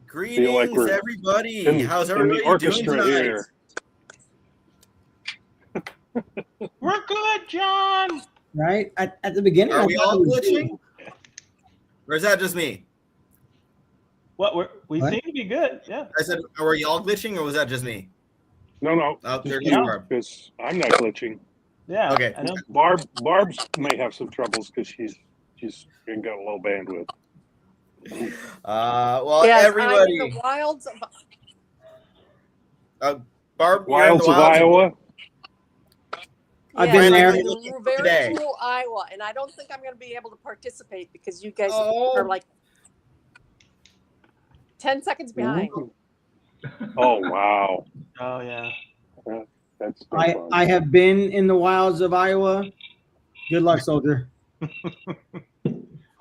Greetings, like everybody. How's everybody doing tonight? We're good, John. Right? At the beginning, are we all glitching? Or is that just me? What? We seem to be good. Yeah. I said, are you all glitching, or was that just me? No. Oh, there you are. Because I'm not glitching. Yeah. Okay. I know. Barb's may have some troubles because she's got low bandwidth. Well, yes, everybody. I'm in the wilds of Barb, wilds of Iowa. I've been there. Very cool Iowa, and I don't think I'm going to be able to participate because you guys are like 10 seconds behind. Oh wow! Oh yeah. That's I have been in the wilds of Iowa. Good luck, soldier.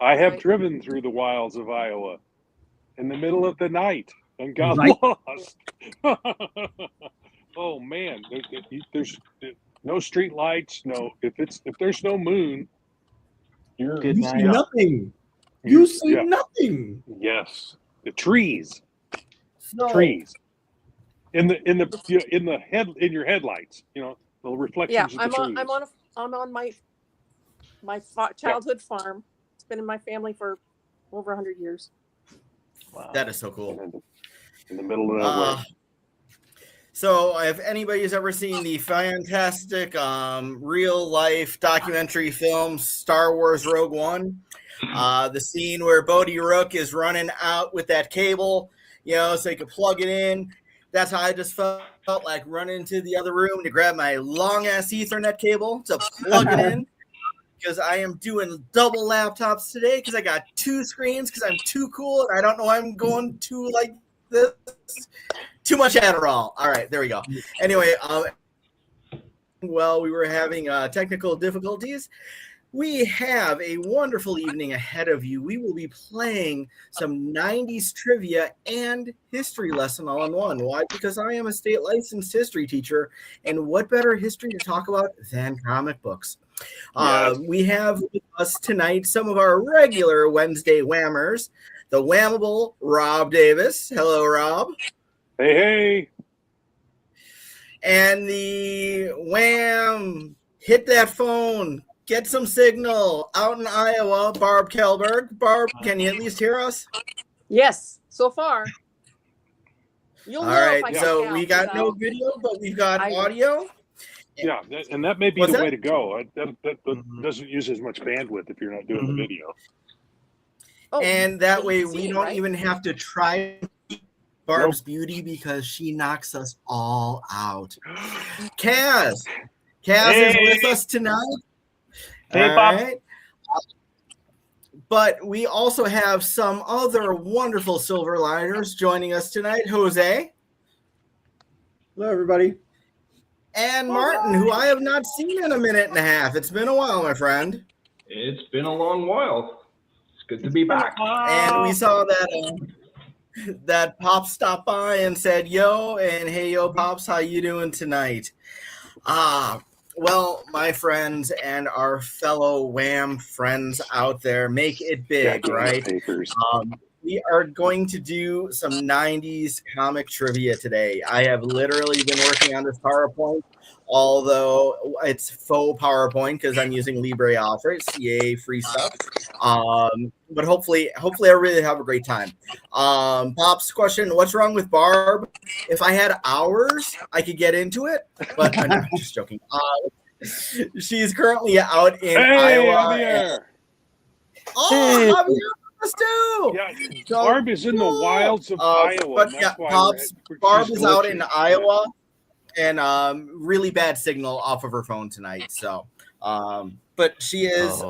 I have driven through the wilds of Iowa in the middle of the night and got lost. Oh man, there's no street lights. No, if there's no moon, you see nothing. You see nothing. Yes, the trees, Snow. trees. In your headlights, the reflections of the trees. I'm on my childhood farm. It's been in my family for over 100 years. Wow. That is so cool. In the middle of nowhere. So if anybody's ever seen the fantastic real life documentary film Star Wars Rogue One, the scene where Bodhi Rook is running out with that cable, so he could plug it in. That's how I just felt like running into the other room to grab my long ass Ethernet cable to plug it in. Because I am doing double laptops today because I got 2 screens because I'm too cool and I don't know why I'm going to like this. Too much Adderall. All right, there we go. Anyway, we were having technical difficulties. We have a wonderful evening ahead of you. We will be playing some 90s trivia and history lesson all in one. Why? Because I am a state licensed history teacher, and what better history to talk about than comic books? Yes. We have with us tonight some of our regular Wednesday Whammers, the Whammable Rob Davis. Hello, Rob. Hey. And the Wham, hit that phone, get some signal out in Iowa, Barb Kelberg. Barb, can you at least hear us? Yes, so far. All right, so we got no video, but we've got audio. Yeah, and that may be the way to go. That doesn't use as much bandwidth if you're not doing the video. Oh, and that way we don't even have to try Barb's beauty because she knocks us all out. Kaz is with us tonight. Hey, Bob. Right. But we also have some other wonderful Silverliners joining us tonight. Jose. Hello, everybody. And Martin, who I have not seen in a minute and a half. It's been a while, my friend. It's been a long while. It's good to be back. And we saw that Pops stopped by and said, yo, and hey, yo, Pops, how you doing tonight? Well, my friends and our fellow Wham friends out there, make it big, right? We are going to do some 90s comic trivia today. I have literally been working on this PowerPoint, although it's faux PowerPoint because I'm using LibreOffice, yay, free stuff. But hopefully I really have a great time. Pop's question, what's wrong with Barb? If I had hours, I could get into it, but I'm just joking. She's currently out in Iowa. Javier! Too. Yeah, Barb is in the wilds of Iowa. But yeah, Barb is out in Iowa and really bad signal off of her phone tonight. So but she is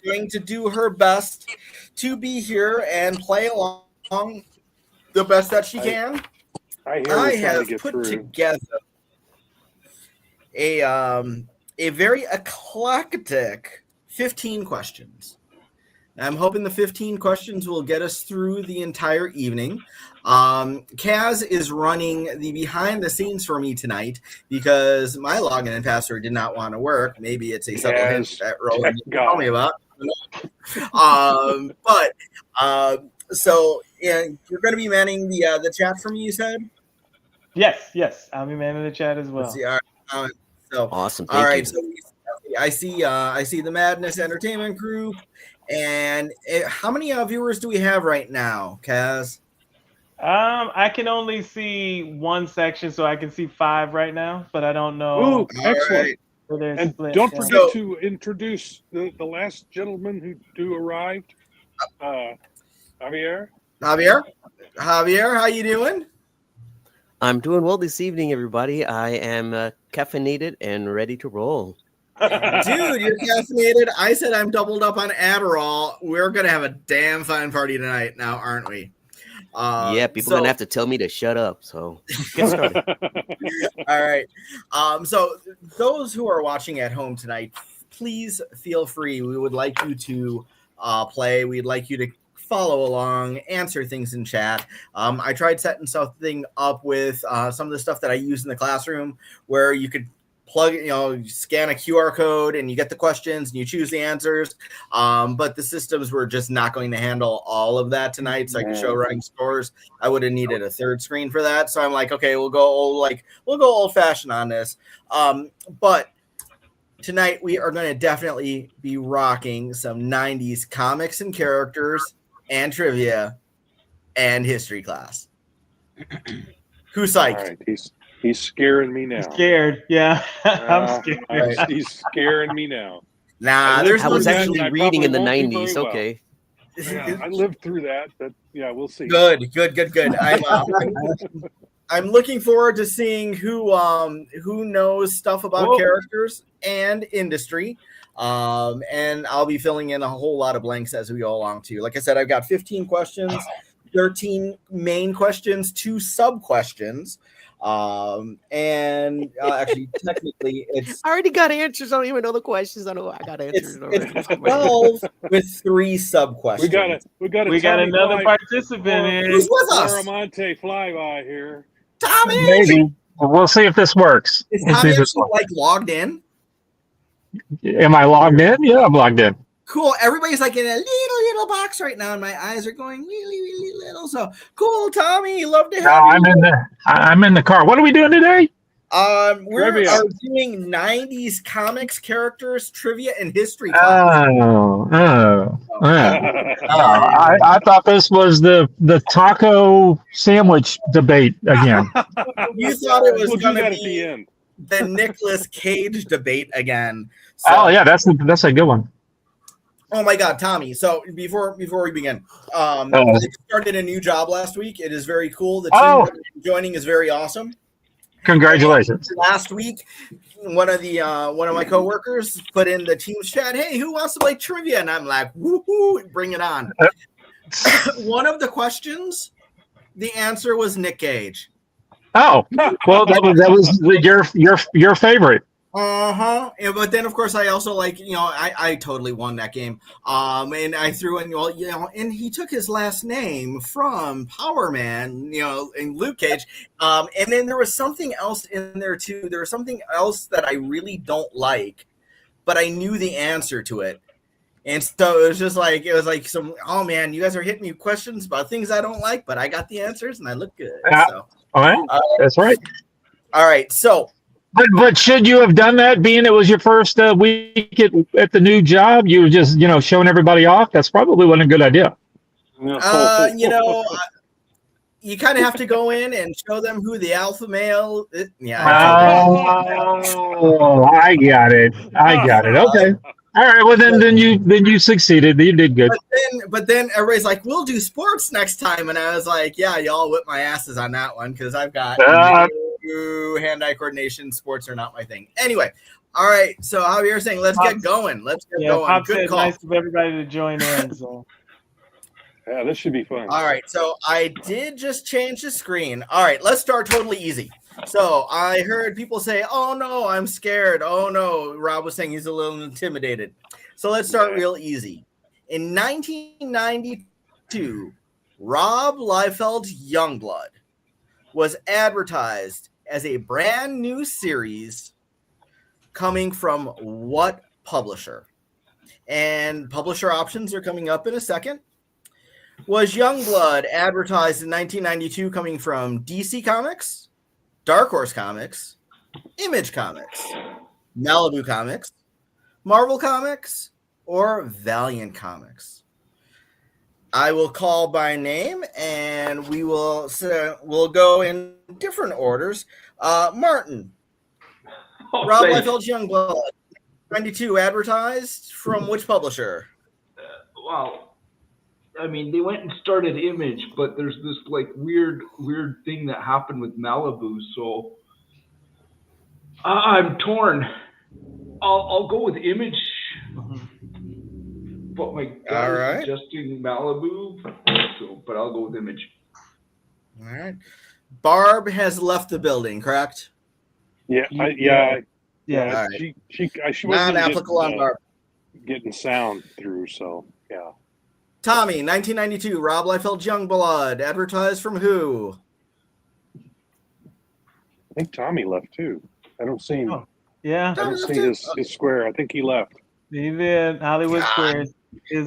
going to do her best to be here and play along the best that she can. I have put together a very eclectic 15 questions. I'm hoping the 15 questions will get us through the entire evening. Kaz is running the behind the scenes for me tonight because my login and password did not want to work. Maybe it's a subtle hint that Roland didn't tell me about. So you're going to be manning the chat for me, you said? Yes. I'll be manning the chat as well. Let's see, all right. So awesome. All right. So I see the Madness Entertainment Group. And how many viewers do we have right now, Kaz? I can only see one section, so I can see 5 right now, but I don't know. Ooh, excellent. Right. And don't forget to introduce the last gentleman who arrived, Javier. Javier, how you doing? I'm doing well this evening, everybody. I am caffeinated and ready to roll. Dude, you're caffeinated. I said I'm doubled up on Adderall. We're gonna have a damn fine party tonight, now, aren't we? Yeah, people are gonna have to tell me to shut up. So get started. All right. So those who are watching at home tonight, please feel free. We would like you to play. We'd like you to follow along, answer things in chat. I tried setting something up with some of the stuff that I use in the classroom, where you could scan a QR code and you get the questions and you choose the answers. But the systems were just not going to handle all of that tonight. So I could show running scores. I would have needed a third screen for that. So I'm like, okay, we'll go old fashioned on this. But tonight we are going to definitely be rocking some 90s comics and characters and trivia and history class. Who's psyched? All right, he's scaring me now. I'm scared, yeah. I'm scared. Right. He's scaring me now. Nah, I was actually reading in the 90s. Well. Okay. Yeah, I lived through that, but yeah, we'll see. Good. I'm looking forward to seeing who knows stuff about characters and industry. And I'll be filling in a whole lot of blanks as we go along too. Like I said, I've got 15 questions, 13 main questions, 2 sub questions. Actually, technically, it's I already got answers. I don't even know the questions. I know I got answers already. It's 12 with 3 sub questions. We got another participant. Who's with us? Aramonte flyby here. Tommy. Maybe we'll see if this works. Is Tommy actually logged in? Am I logged in? Yeah, I'm logged in. Cool. Everybody's like in a little box right now, and my eyes are going really little. So cool, Tommy. Love to have you. I'm in the car. What are we doing today? We're doing 90s comics, characters, trivia, and history. I thought this was the taco sandwich debate again. You thought it was going to at be the end. The Nicolas Cage debate again. So, oh yeah, that's a good one. Oh my God, Tommy! So before we begin, I started a new job last week. It is very cool. The team joining is very awesome. Congratulations! Last week, one of my coworkers put in the team's chat, "Hey, who wants to play trivia?" And I'm like, "Woohoo! Bring it on!" One of the questions, the answer was Nick Cage. Oh, well, that was your favorite. Yeah, but then of course I also I totally won that game. And I threw in and he took his last name from Power Man, and Luke Cage. And then there was something else in there too. There was something else that I really don't like, but I knew the answer to it. And so it was like some, oh man, you guys are hitting me with questions about things I don't like, but I got the answers and I look good. So all right, that's right. All right, so. But should you have done that, being it was your first week at the new job? You were just, showing everybody off? That's probably wasn't a good idea. You kind of have to go in and show them who the alpha male is. Yeah. I got it. Okay. All right. Well, then you succeeded. You did good. But then everybody's like, "We'll do sports next time," and I was like, "Yeah, y'all whip my asses on that one because I've got hand-eye coordination. Sports are not my thing." Anyway, All right. So Javier's saying, let's get going. Let's get going. Pop Good said call. nice of everybody to join in. So. Yeah, this should be fun. All right. So I did just change the screen. All right. Let's start totally easy. So I heard people say, oh, no, I'm scared. Oh, no. Rob was saying he's a little intimidated. So let's start real easy. In 1992, Rob Liefeld's Youngblood was advertised as a brand new series coming from what publisher? And publisher options are coming up in a second. Was Youngblood advertised in 1992 coming from DC Comics, Dark Horse Comics, Image Comics, Malibu Comics, Marvel Comics, or Valiant Comics? I will call by name, and we'll go in different orders. Martin, Rob Liefeld's Youngblood, 92, advertised from which publisher? Well, I mean, they went and started Image, but there's this like weird thing that happened with Malibu, so I'm torn. I'll go with Image, but my gut is suggesting Malibu, but I'll go with Image. All right. Barb has left the building, correct? Yeah. All right. She wasn't non-applicable on Barb. Getting sound through, so yeah. Tommy, 1992, Rob Liefeld's Youngblood, advertised from who? I think Tommy left too. I don't see him. Oh, yeah. I don't see his square. I think he left. He did. Hollywood Squares.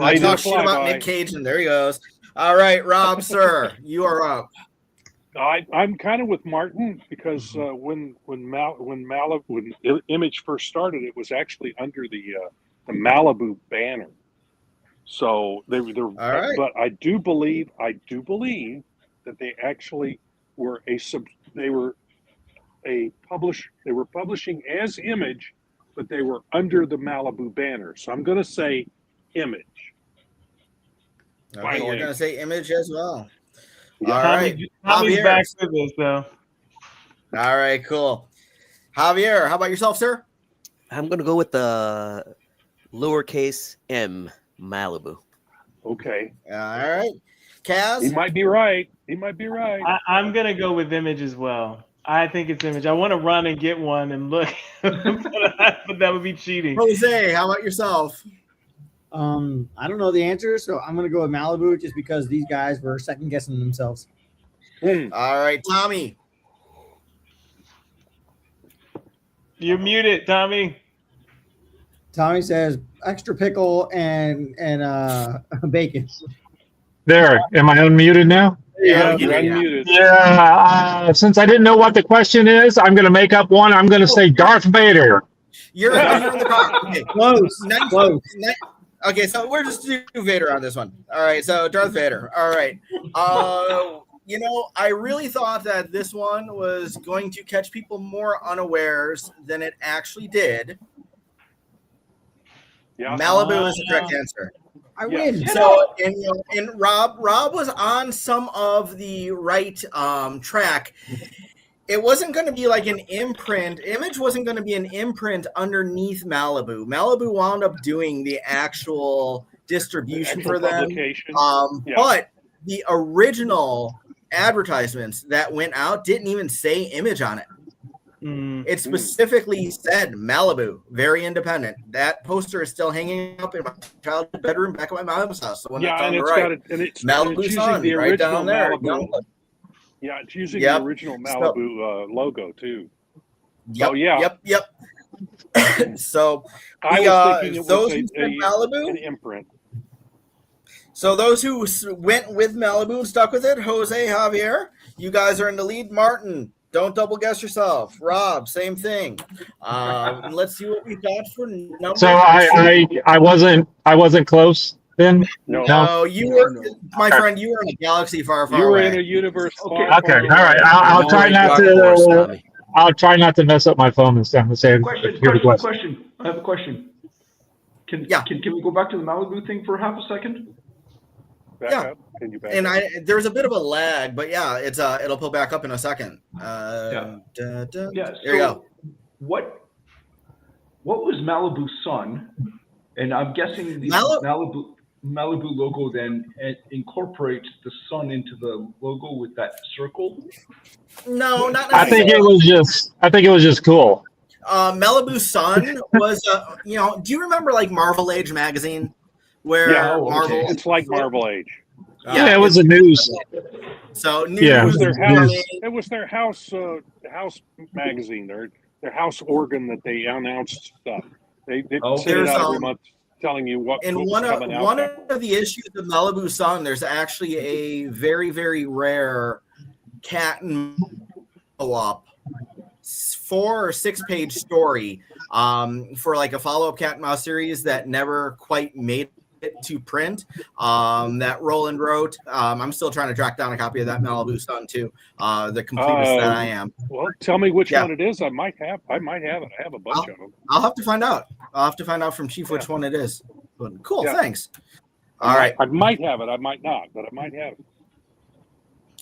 I talk shit about Nick Cage, and there he goes. All right, Rob, sir, you are up. I'm kind of with Martin because when Image first started, it was actually under the Malibu banner. So they're all right. But I do believe that they actually were publishing as Image, but they were under the Malibu banner. So I'm going to say Image. Okay, you're going to say Image as well. Yeah. All right. Tommy's back with us, though. All right, cool. Javier, how about yourself, sir? I'm going to go with the lowercase m, Malibu. Okay. All right. Kaz? He might be right. I'm going to go with Image as well. I think it's Image. I want to run and get one and look, but that would be cheating. Jose, how about yourself? I don't know the answer, so I'm going to go with Malibu just because these guys were second guessing themselves. All right, Tommy. You're muted, Tommy. Tommy says extra pickle and bacon. There. Am I unmuted now? Yeah, you're unmuted. Yeah. Since I didn't know what the question is, I'm going to make up one. I'm going to say Darth Vader. You're in the car. Okay. Close. Okay, so we're just do Vader on this one. All right, so Darth Vader. All right. I really thought that this one was going to catch people more unawares than it actually did. Yeah. Malibu is the correct answer. I win. So, and Rob was on some of the right track. It wasn't going to be like an imprint. Image wasn't going to be an imprint underneath Malibu. Malibu wound up doing the actual distribution for them. But the original advertisements that went out didn't even say Image on it. It specifically said Malibu, very independent. That poster is still hanging up in my childhood bedroom back at my mom's house. The one that's on the right. Malibu Sun, right down there. Yeah, it's using the original Malibu logo too. Yep. So I was thinking it those was Malibu an imprint. So those who went with Malibu and stuck with it, Jose, Javier, you guys are in the lead. Martin, don't double guess yourself. Rob, same thing. Let's see what we got for number. So I wasn't close then. No, you were, my friend. You were in a galaxy far away. You were in a universe. Okay, all right. I'll try not to. I'll try not to mess up my phone and stuff. Question. I have a question. Can we go back to the Malibu thing for half a second? Back up. Can you back and up? There's a bit of a lag, but yeah, it's it'll pull back up in a second. There you go. What what was Malibu Sun? And I'm guessing the Malibu logo then incorporates the sun into the logo with that circle. No, not I think it was just cool. Malibu Sun was, do you remember like Marvel Age magazine? Where Marvel, it's like Marvel Age. Yeah, it was a news. So news. Yeah, it was their house magazine, their house organ that they announced stuff. They send it out every month, telling you what. In one of the issues of Malibu Sun, there's actually a very, very rare cat and follow-up 4 or 6 page story for like a follow-up cat and mouse series that never quite made it to print, that Roland wrote. I'm still trying to track down a copy of that Malibu Sun too, the completest that I am. Well, tell me which one it is. I might have it. I have a bunch of them. I'll have to find out. From Chief which one it is. But cool, thanks. All right. I might have it. I might not, but I might have it.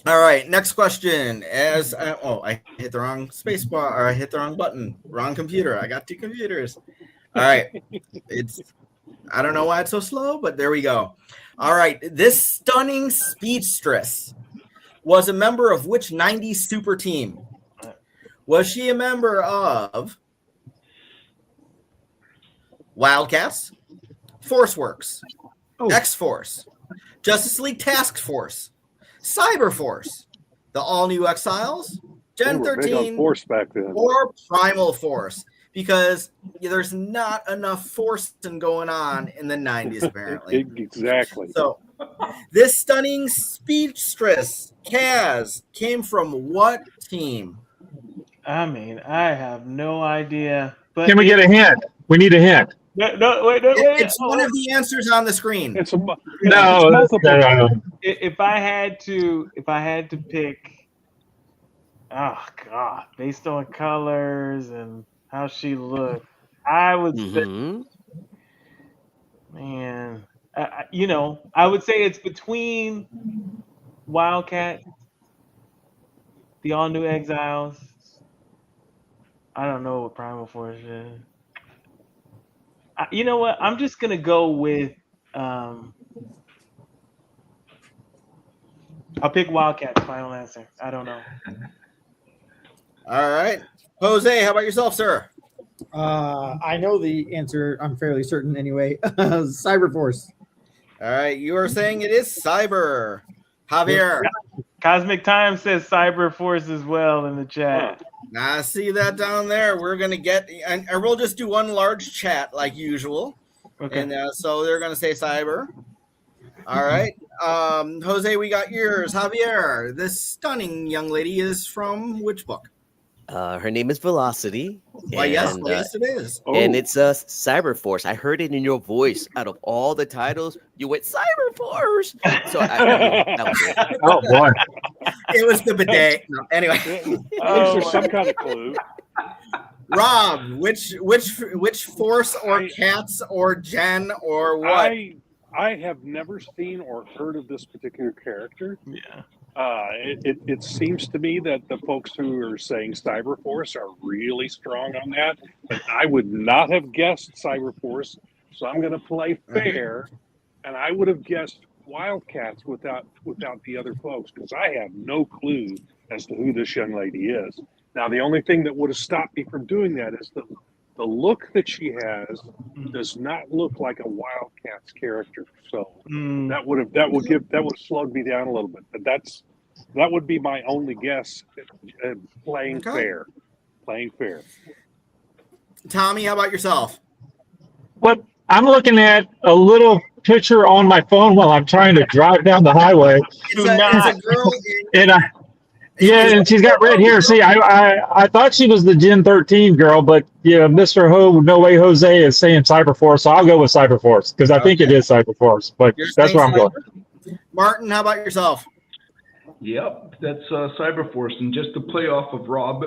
All right, next question. I hit the wrong space bar, or I hit the wrong button. Wrong computer. I got 2 computers. All right. I don't know why it's so slow, but there we go. All right. This stunning speedstress was a member of which 90s super team? Was she a member of Wildcats, Forceworks, X-Force, Justice League Task Force, Cyberforce, the all-new Exiles, Gen 13, Force back then, or Primal Force? Because there's not enough forcing going on in the 90s, apparently. Exactly. So this stunning speedstress, Kaz, came from what team? I mean, I have no idea. But Can we get a hint? We need a hint. No, wait. It's one of the answers on the screen. No. If I had to pick, oh God, based on colors and how she looked, I would say, man, I would say it's between Wildcat, the all new Exiles. I don't know what Primal Force is. You know what? I'm just gonna go with. I'll pick Wildcat's final answer. I don't know. All right, Jose, how about yourself, sir? I know the answer. I'm fairly certain anyway. Cyberforce. All right, you are saying it is Cyber. Javier. Cosmic Time says Cyberforce as well in the chat. I see that down there. We're gonna get, and we'll just do one large chat like usual. Okay. And so they're gonna say Cyber. All right, Jose, we got yours. Javier, this stunning young lady is from which book? Her name is Velocity. Why, yes, it is. And it's Cyberforce. I heard it in your voice. Out of all the titles, you went Cyberforce. So that was it. Oh boy, it was the bidet. No, anyway, there's some kind of clue. Rob, which Force or Cats or Jen or what? I have never seen or heard of this particular character. Yeah. It seems to me that the folks who are saying Cyberforce are really strong on that, but I would not have guessed Cyberforce, so I'm going to play fair, and I would have guessed Wildcats without the other folks, because I have no clue as to who this young lady is. Now, the only thing that would have stopped me from doing that is the look that she has does not look like a Wildcats character. So that would have slowed me down a little bit. But that would be my only guess. Playing fair. Tommy, how about yourself? What I'm looking at a little picture on my phone while I'm trying to drive down the highway. It's a girl and she's got red hair. See, I thought she was the Gen 13 girl, but Mr. No Way Jose is saying Cyberforce, so I'll go with Cyberforce because I think it is Cyberforce. But that's where I'm going. Martin, how about yourself? Yep, that's Cyberforce. And just to play off of Rob,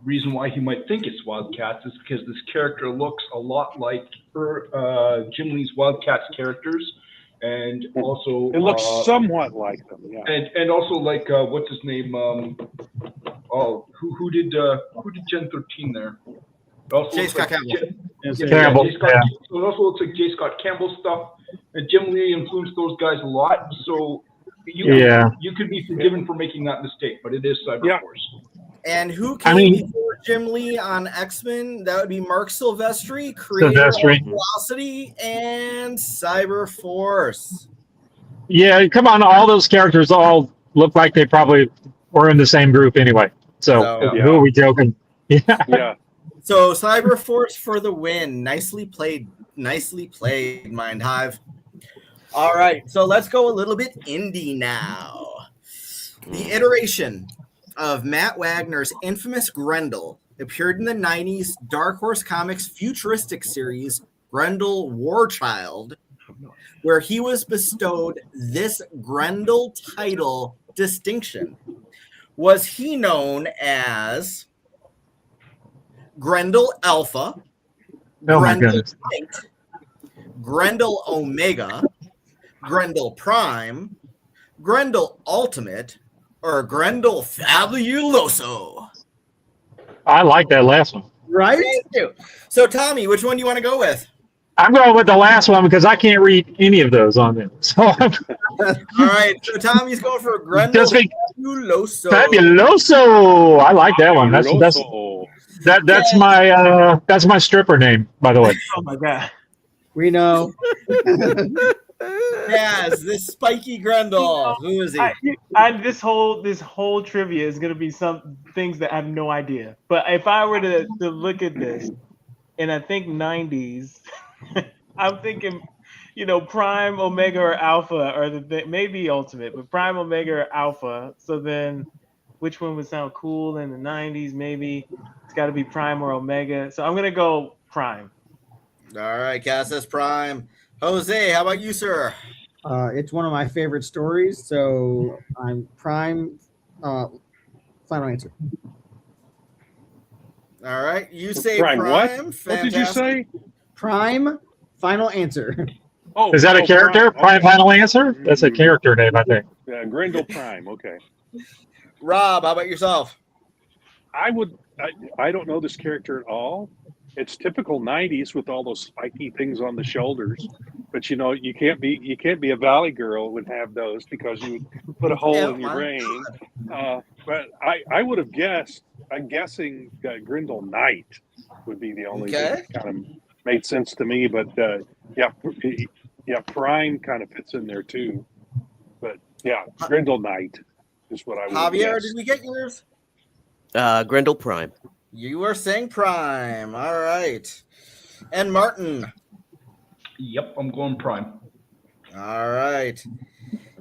reason why he might think it's Wildcats is because this character looks a lot like Jim Lee's Wildcats characters. And also, it looks somewhat like them, yeah. And also like what's his name? Who did Gen 13 there? It also J. looks Scott like Campbell. Campbell, J. Scott, yeah. so it also looks like J. Scott Campbell stuff. And Jim Lee influenced those guys a lot. So you could be forgiven for making that mistake, but it is Cyberforce. And who came before Jim Lee on X-Men? That would be Mark Silvestri, creator of Velocity and Cyberforce. Yeah, come on. All those characters all look like they probably were in the same group anyway. So who are we joking? Yeah. So Cyberforce for the win. Nicely played. Nicely played, Mind Hive. All right, so let's go a little bit indie now. The iteration of Matt Wagner's infamous Grendel appeared in the 90s Dark Horse Comics futuristic series Grendel Warchild, where he was bestowed this Grendel title distinction. Was he known as Grendel Alpha, Grendel Light, Grendel Omega, Grendel Prime, Grendel Ultimate, or Grendel Fabuloso? I like that last one. Right? Thank you. So, Tommy, which one do you want to go with? I'm going with the last one because I can't read any of those on there. So All right, so Tommy's going for Grendel Fabuloso. Fabuloso. I like that one. That's my stripper name, by the way. Oh my god. We know. Yes, this spiky Grendel. Who is he? This whole trivia is gonna be some things that I have no idea. But if I were to look at this, and I think 90s, I'm thinking, Prime, Omega, or Alpha, or maybe Ultimate, but Prime, Omega, or Alpha. So then, which one would sound cool in the 90s? Maybe it's got to be Prime or Omega. So I'm gonna go Prime. All right, Cass says Prime. Jose, how about you, sir? It's one of my favorite stories, so I'm Prime. Final answer. All right, you say Prime. What? Fantastic. What did you say? Prime. Final answer. Oh, is that a character? Prime okay. Final answer? That's a character name, I think. Yeah, Grendel Prime. Okay. Rob, how about yourself? I don't know this character at all. It's typical 90s with all those spiky things on the shoulders, but you can't be a Valley girl and have those because you put a hole in your brain. But I would have guessed. I'm guessing Grendel Knight would be the only thing that kind of made sense to me. But Prime kind of fits in there too. But Grendel Knight is what I would. Javier, guess. did we get yours? Grendel Prime. You were saying Prime. All right. And Martin. Yep, I'm going Prime. All right.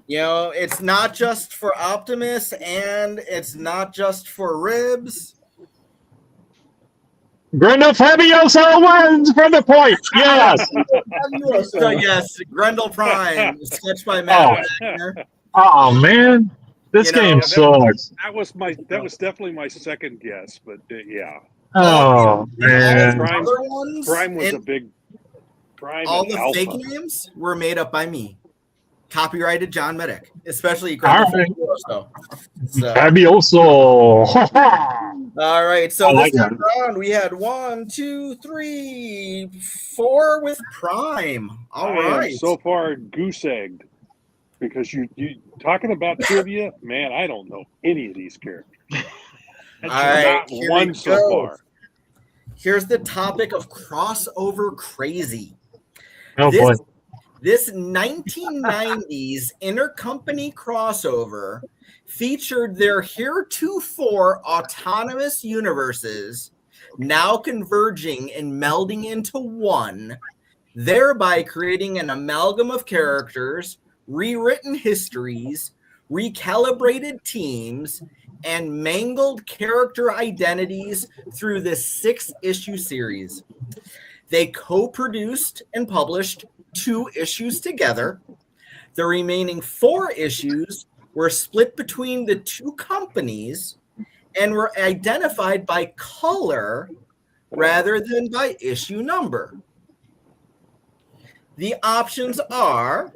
It's not just for Optimus and it's not just for Ribs. Grendel Fabuloso wins from the point. Yes. So, yes, Grendel Prime, sketched by Matt Wagner. Oh, man. This game sucks. That was definitely my second guess, but yeah. Oh, man. Prime was a big. Prime all and the Alpha. fake names were made up by me. Copyrighted John Medic, especially Fabuloso. All right, so like this time around we had 1, 2, 3, 4 with Prime. All right, am so far goose egged because you talking about trivia, man. I don't know any of these characters. All right, not one so far. Here's the topic of crossover crazy. Oh boy. This 1990s intercompany crossover featured their heretofore autonomous universes now converging and melding into one, thereby creating an amalgam of characters, rewritten histories, recalibrated teams, and mangled character identities through this 6-issue series. They co-produced and published 2 issues together. The remaining 4 issues were split between the 2 companies and were identified by color rather than by issue number. The options are,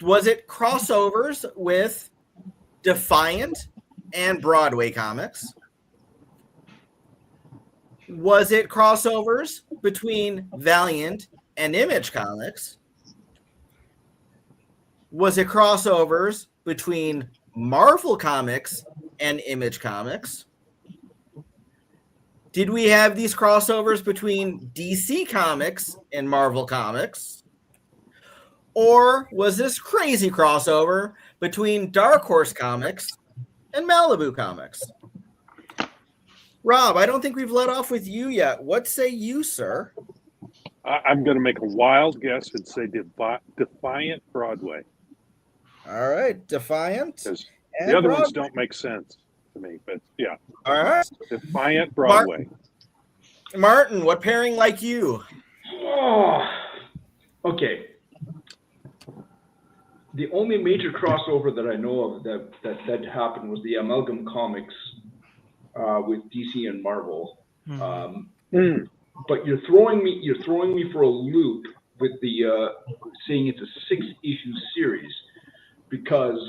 was it crossovers with Defiant and Broadway Comics? Was it crossovers between Valiant and Image Comics? Was it crossovers between Marvel Comics and Image Comics? Did we have these crossovers between DC Comics and Marvel Comics? Or was this crazy crossover between Dark Horse Comics and Malibu Comics? Rob, I don't think we've let off with you yet. What say you, sir? I'm going to make a wild guess and say Defiant Broadway. All right, Defiant. Because and the other Broadway. ones don't make sense to me, but yeah. All right. Defiant Broadway. Martin, what pairing like you? Oh, okay. The only major crossover that I know of that happened was the Amalgam Comics with DC and Marvel. But you're throwing me for a loop with the saying it's a 6-issue series, because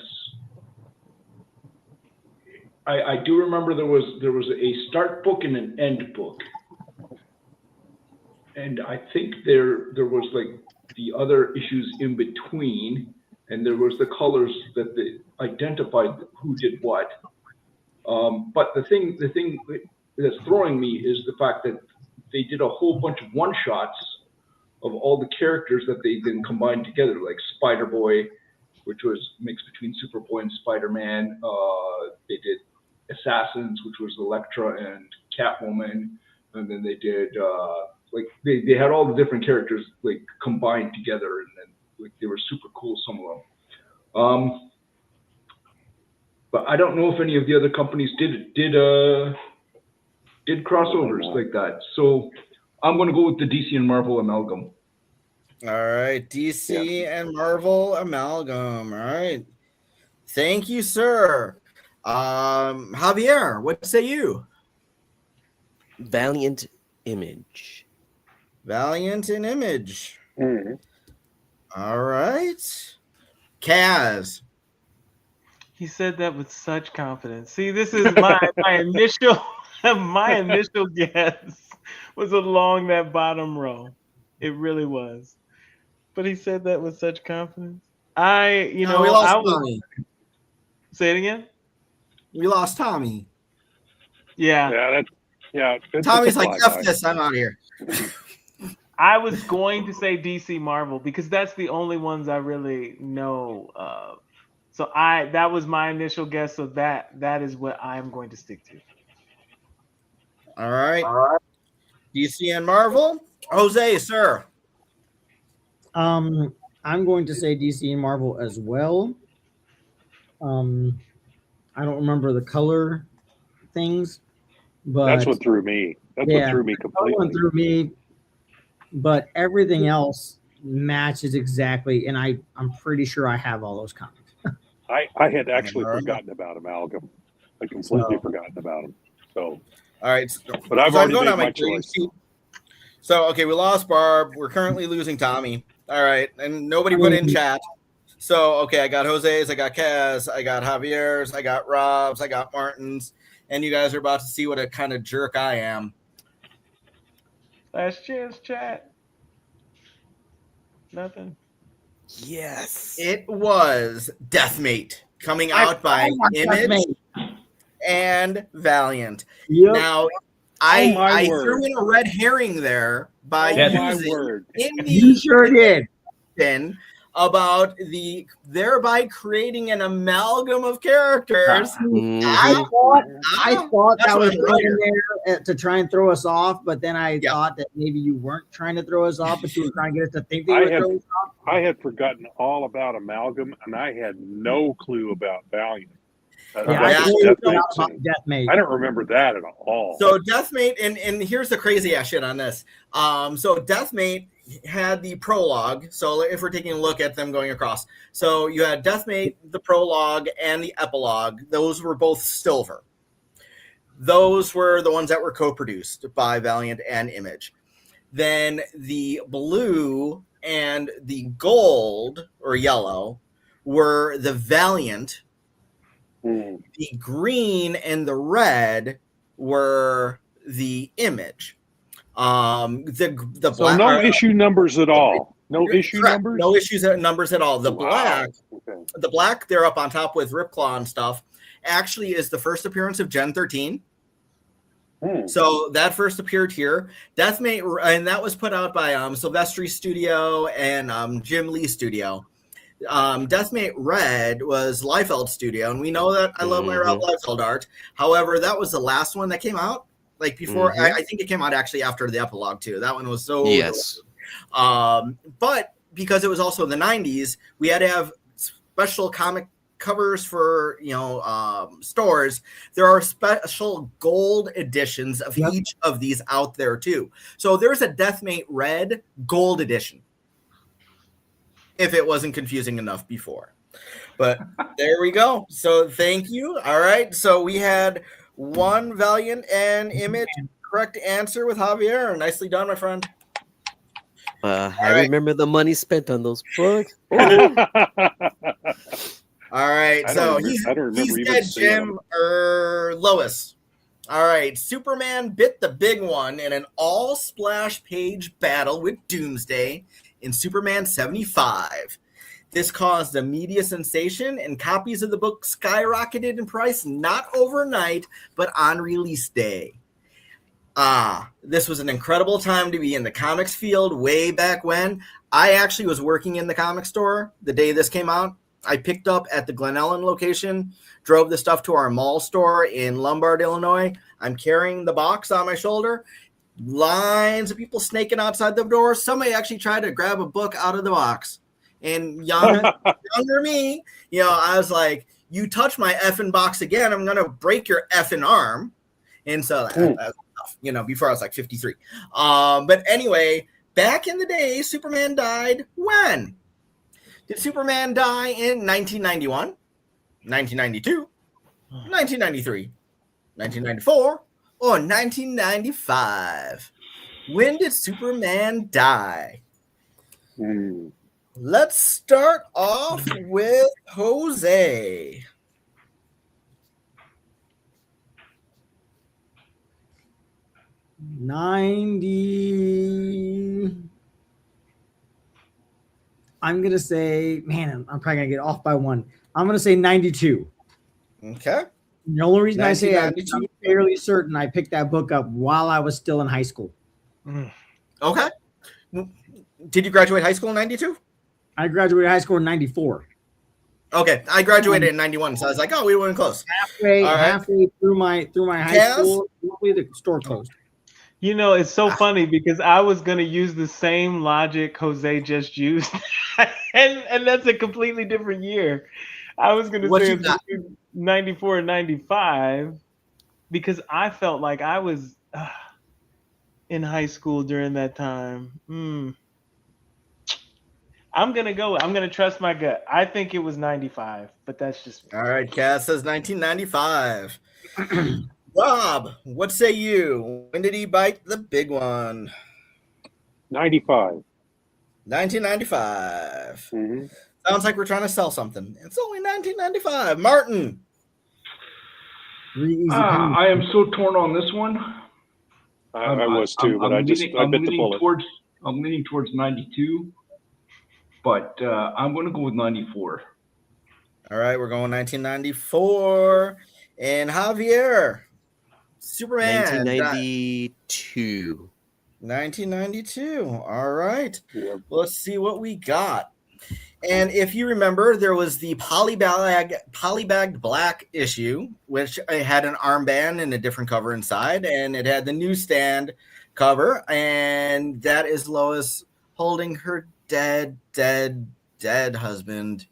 I do remember there was a start book and an end book, and I think there was like the other issues in between, and there was the colors that they identified who did what. But the thing that's throwing me is the fact that they did a whole bunch of one-shots of all the characters that they then combined together, like Spider-Boy, which was mixed between Superboy and Spider-Man. They did Assassins, which was Elektra and Catwoman, and then they did like they had all the different characters like combined together, and then like they were super cool, some of them. But I don't know if any of the other companies did crossovers like that. So I'm going to go with the DC and Marvel amalgam. All right, DC and Marvel amalgam. All right. Thank you, sir. Javier, what say you? Valiant Image. Valiant and Image. Mm-hmm. All right. Kaz. He said that with such confidence. See, this is my initial guess was along that bottom row. It really was. But he said that with such confidence. We lost Tommy. Say it again. We lost Tommy. Yeah. Tommy's like, F this, I'm out of here. I was going to say DC Marvel because that's the only ones I really know of. So that was my initial guess. So that is what I'm going to stick to. All right. DC and Marvel. Jose, sir. I'm going to say DC and Marvel as well. I don't remember the color things, but that's what threw me. What threw me completely. That one threw me, but everything else matches exactly, and I'm pretty sure I have all those comics. I had actually forgotten about Amalgam. I completely forgotten about him. So, all right. But I've already made my choice. So, okay, we lost Barb. We're currently losing Tommy. All right, and nobody put in chat. So, okay, I got Jose's, I got Kaz, I got Javier's, I got Rob's, I got Martin's, and you guys are about to see what a kind of jerk I am. Last chance, chat. Nothing. Yes. It was Deathmate coming out by Image and Valiant. Yep. Now, I threw in a red herring there by using You sure did. about thereby creating an amalgam of characters. I thought that was right in there to try and throw us off, but then I thought that maybe you weren't trying to throw us off, but you were trying to get us to think they were throwing us off. I had forgotten all about amalgam, and I had no clue about Valiant. Deathmate. I don't remember that at all. So Deathmate, and here's the crazy ass shit on this. So Deathmate had the prologue. So if we're taking a look at them going across, so you had Deathmate, the prologue, and the epilogue. Those were both silver. Those were the ones that were co-produced by Valiant and Image. Then the blue and the gold or yellow were the Valiant. The green and the red were the image. The So black, no issue numbers at all. No issue correct, numbers. no issues numbers at all. The Wow. the black they're up on top with Ripclaw and stuff actually is the first appearance of Gen 13. So that first appeared here. Deathmate, and that was put out by Silvestri Studio and Jim Lee Studio. Deathmate Red was Liefeld Studio, and we know that I love my Liefeld art. However, that was the last one that came out. Like before, I think it came out actually after the epilogue too. That one was so Yes. but because it was also the 90s, we had to have special comic covers for stores. There are special gold editions of each of these out there too. So there's a Deathmate Red gold edition, if it wasn't confusing enough before. But there we go. So thank you. All right, so we had one Valiant and Image correct answer with Javier. Nicely done, my friend. I remember the money spent on those books. All right, so he's dead, Jim or Lois. All right, Superman bit the big one in an all-splash page battle with Doomsday in Superman 75. This caused a media sensation, and copies of the book skyrocketed in price not overnight, but on release day. This was an incredible time to be in the comics field way back when. I actually was working in the comic store the day this came out. I picked up at the Glen Ellen location, drove the stuff to our mall store in Lombard, Illinois. I'm carrying the box on my shoulder. Lines of people snaking outside the door. Somebody actually tried to grab a book out of the box. And younger me, I was like, you touch my effing box again, I'm going to break your effing arm. And so that's tough, before I was like 53. But anyway, back in the day, Superman died when? Did Superman die in 1991, 1992, 1993, 1994, or 1995? When did Superman die? Let's start off with Jose. I'm going to say, man, I'm probably going to get off by one. I'm going to say 92. Okay. The only reason I say I'm fairly certain I picked that book up while I was still in high school. Okay. Did you graduate high school in 92? I graduated high school in 94. Okay. I graduated in 91, so I was like, oh, we weren't close. Halfway through my high school, the store closed. It's so funny because I was going to use the same logic Jose just used. and that's a completely different year. I was going to say it's 94 and 95 because I felt like I was in high school during that time. I'm going to trust my gut. I think it was 95, but that's just me. All right, Cass says 1995. Rob, what say you? When did he bite the big one? 95. 1995. Sounds like we're trying to sell something. It's only 1995. Martin. I am so torn on this one. I was too, but I bit the bullet. I'm leaning towards 92, but I'm going to go with 94. All right, we're going 1994. And Javier. Superman. 1992. 1992. All right. Let's see what we got. And if you remember, there was the polybagged black issue, which had an armband and a different cover inside, and it had the newsstand cover, and that is Lois holding her dead husband,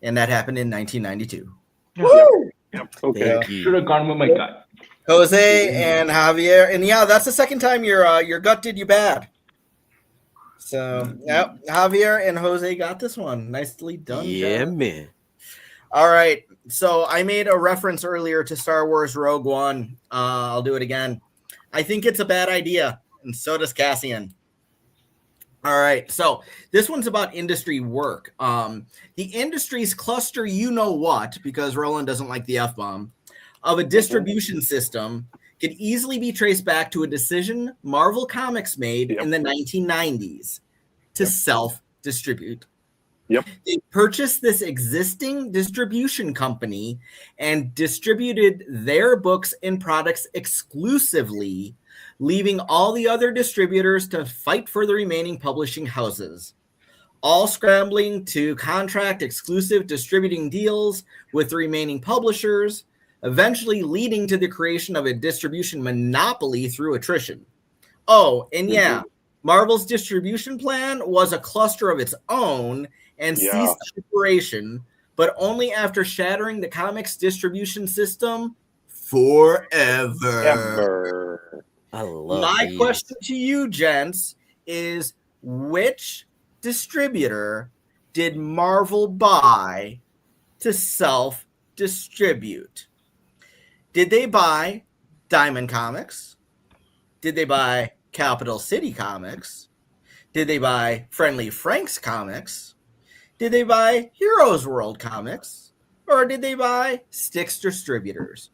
and that happened in 1992. Woo! Yep. Okay. Should have gone with my gut. Jose and Javier, and that's the second time your gut did you bad. So, Javier and Jose got this one. Nicely done. Yeah, man. All right. So I made a reference earlier to Star Wars Rogue One. I'll do it again. I think it's a bad idea, and so does Cassian. All right. So this one's about industry work. The industries cluster, because Roland doesn't like the F-bomb, of a distribution system could easily be traced back to a decision Marvel Comics made in the 1990s to self-distribute. They purchased this existing distribution company and distributed their books and products exclusively, leaving all the other distributors to fight for the remaining publishing houses, all scrambling to contract exclusive distributing deals with the remaining publishers, eventually leading to the creation of a distribution monopoly through attrition. Oh, and Marvel's distribution plan was a cluster of its own and ceased operation, but only after shattering the comics distribution system forever. I love My question to you, gents, is which distributor did Marvel buy to self-distribute? Did they buy Diamond Comics? Did they buy Capital City Comics? Did they buy Friendly Frank's Comics? Did they buy Heroes World Comics? Or did they buy Styx Distributors?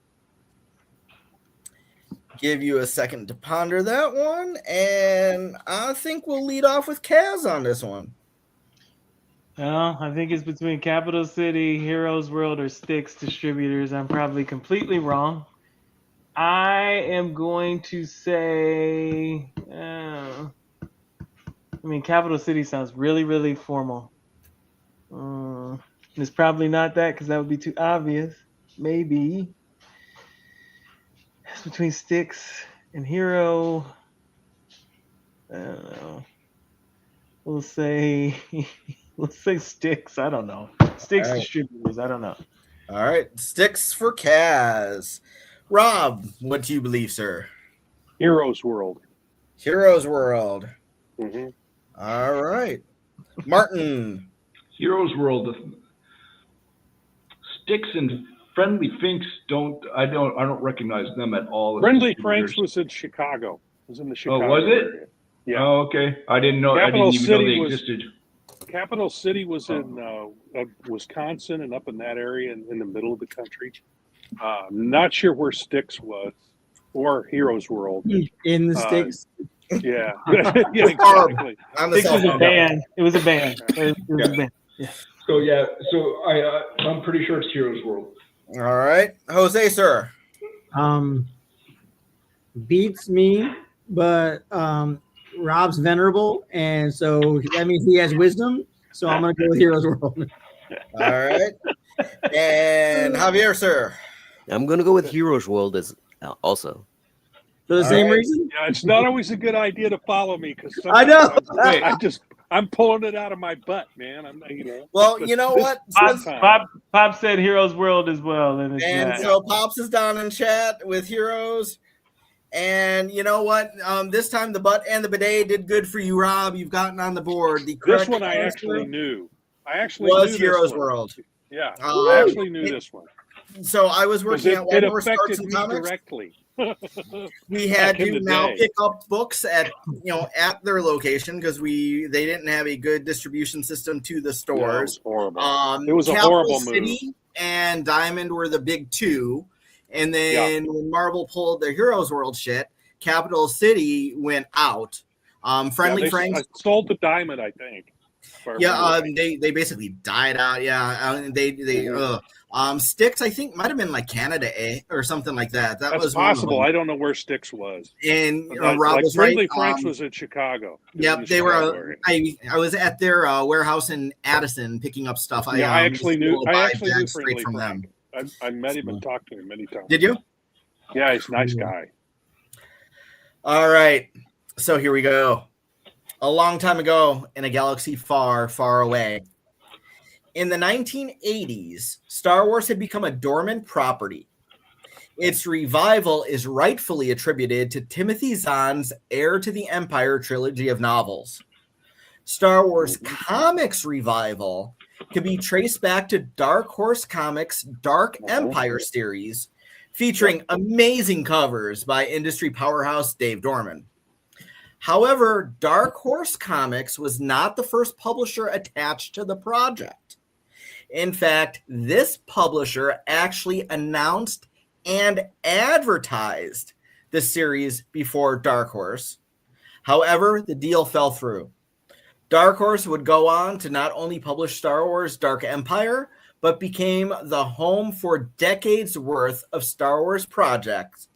Give you a second to ponder that one, and I think we'll lead off with Kaz on this one. Well, I think it's between Capital City, Heroes World, or Styx Distributors. I'm probably completely wrong. I am going to say, Capital City sounds really, really formal. It's probably not that because that would be too obvious. Maybe it's between Styx and Hero. I don't know. We'll say Styx. I don't know. Styx Distributors. I don't know. All right, Styx for Kaz. Rob, what do you believe, sir? Heroes World. Heroes World. Mm-hmm. All right, Martin. Heroes World. Styx and Friendly Finks I don't recognize them at all. Friendly Franks was in Chicago. It was in the Chicago was it? area. Yeah. Oh, okay. I didn't know. I didn't even know they existed. Capital City was in Wisconsin and up in that area in the middle of the country. Not sure where Styx was or Heroes World. In the Styx. Yeah. Yeah, exactly. Styx was a band. It was a band. It was a band. Yeah. So I'm pretty sure it's Heroes World. All right, Jose, sir. Beats me, but Rob's venerable, and so that means he has wisdom. So I'm gonna go with Heroes World. All right, and Javier, sir. I'm gonna go with Heroes World as also. For the same reason? Yeah, it's not always a good idea to follow me because I know. I'm pulling it out of my butt, man. Well, you know what? Pop said Heroes World as well. And so Pops is down in chat with Heroes. And you know what? This time the butt and the bidet did good for you, Rob. You've gotten on the board. This one I actually knew. Was Heroes World. Yeah, I actually knew this one. So I was working at Whammers affected me directly. We had to now pick up books at their location because they didn't have a good distribution system to the stores. Yeah, it was horrible. It was a horrible City move. And Diamond were the big two, and then when Marvel pulled their Heroes World shit, Capital City went out. Friendly Franks sold the Diamond, I think. They basically died out. Styx, I think, might have been like Canada or something like that. That's was possible. I don't know where Styx was. And Rob was Friendly right. Franks was in Chicago. Yep, they were. I was at their warehouse in Addison picking up stuff. I actually knew straight from them. I met him and talked to him many times. Did you? Yeah, he's a nice guy. All right, so here we go. A long time ago in a galaxy far, far away. In the 1980s, Star Wars had become a dormant property. Its revival is rightfully attributed to Timothy Zahn's Heir to the Empire trilogy of novels. Star Wars Comics revival can be traced back to Dark Horse Comics' Dark Empire series, featuring amazing covers by industry powerhouse Dave Dorman. However, Dark Horse Comics was not the first publisher attached to the project. In fact, this publisher actually announced and advertised this series before Dark Horse. However, the deal fell through. Dark Horse would go on to not only publish Star Wars Dark Empire, but became the home for decades worth of Star Wars projects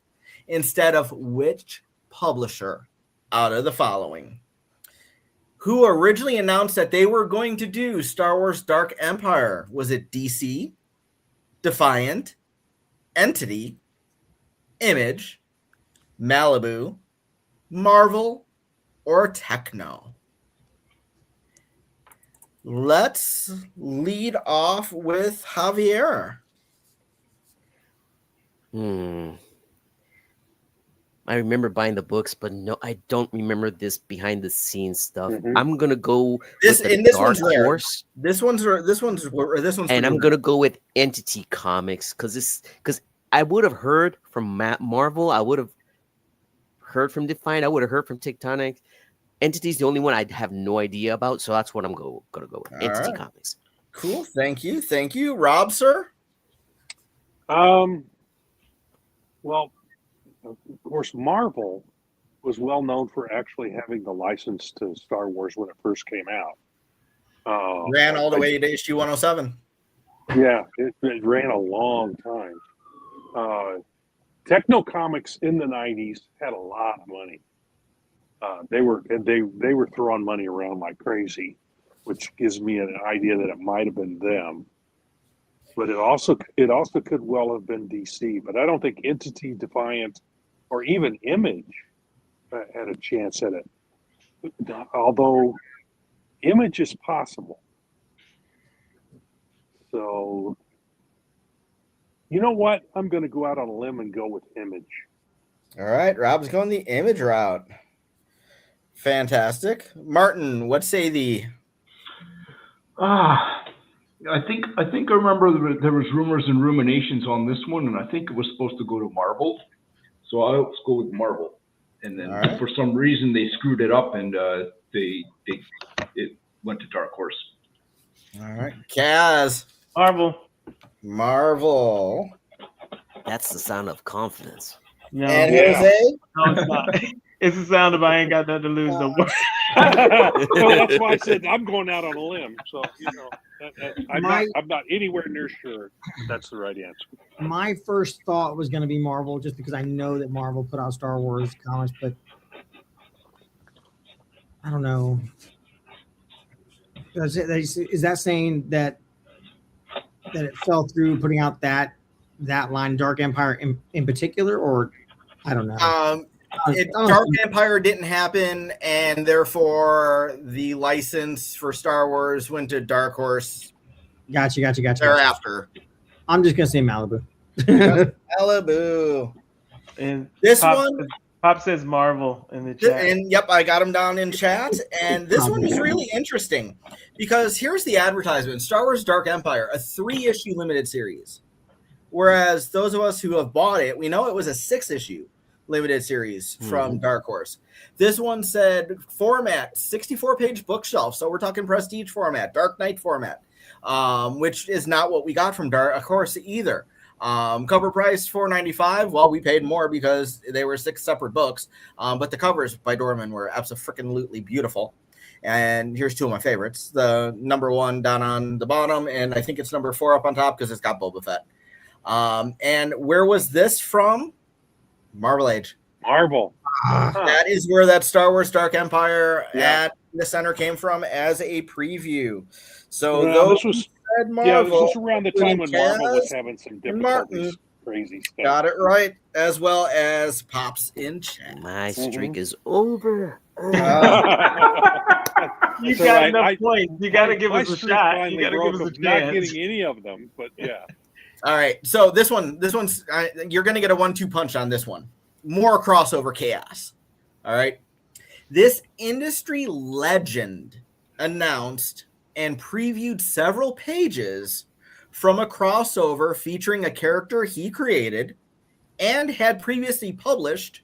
instead of which publisher out of the following? Who originally announced that they were going to do Star Wars Dark Empire? Was it DC, Defiant, Entity, Image, Malibu, Marvel, or Techno? Let's lead off with Javier. I remember buying the books, but no, I don't remember this behind the scenes stuff. I'm gonna go this with this Dark one's Horse. This one's and I'm gonna go with Entity Comics because I would have heard from Marvel, I would have heard from Defiant, I would have heard from Tectonic. Entity's the only one I have no idea about, so that's what I'm gonna go with. Entity Comics. Cool. Thank you, Rob, sir. Well, of course, Marvel was well known for actually having the license to Star Wars when it first came out. Ran all the way to issue 107. Yeah, it ran a long time. Techno Comics in the 90s had a lot of money. They were throwing money around like crazy, which gives me an idea that it might have been them. But it also could well have been DC. But I don't think Entity, Defiant, or even Image had a chance at it. Although Image is possible. So, you know what? I'm going to go out on a limb and go with Image. All right, Rob's going the Image route. Fantastic. Martin, what say thee? I think I remember there was rumors and ruminations on this one, and I think it was supposed to go to Marvel. So I'll go with Marvel. And then for some reason they screwed it up, and it went to Dark Horse. All right, Kaz. Marvel. That's the sound of confidence. No, and Jose? No, it's not. It's the sound of I ain't got nothing to lose no more. Well, that's why I said I'm going out on a limb. So, I'm not anywhere near sure that's the right answer. My first thought was going to be Marvel, just because I know that Marvel put out Star Wars comics, but I don't know. Is that saying that it fell through putting out that line, Dark Empire in particular, or I don't know. Dark Empire didn't happen, and therefore the license for Star Wars went to Dark Horse. Gotcha. Thereafter. I'm just gonna say Malibu. Malibu. And this Pop says Marvel in the chat. And yep, I got him down in chat. And this one is really interesting because here's the advertisement: Star Wars Dark Empire, a 3-issue limited series. Whereas those of us who have bought it, we know it was a 6-issue limited series from Dark Horse. This one said format, 64-page bookshelf. So we're talking prestige format, Dark Knight format, which is not what we got from Dark Horse either. Cover price $4.95. Well, we paid more because they were 6 separate books. But the covers by Dorman were absolutely beautiful. And here's 2 of my favorites. The number 1 down on the bottom, and I think it's number 4 up on top because it's got Boba Fett. And where was this from? Marvel Age. Marvel. That is where that Star Wars Dark Empire at the center came from as a preview. So this was around the time when Marvel was having some difficulties. Crazy stuff. Got it right, as well as Pops in chat. My streak is over. You got enough points. You got to give us a shot. You got to give us a chance. Not getting any of them, but yeah. All right, so this one's you're going to get a 1-2 punch on this one. More crossover chaos. All right, this industry legend announced and previewed several pages from a crossover featuring a character he created and had previously published,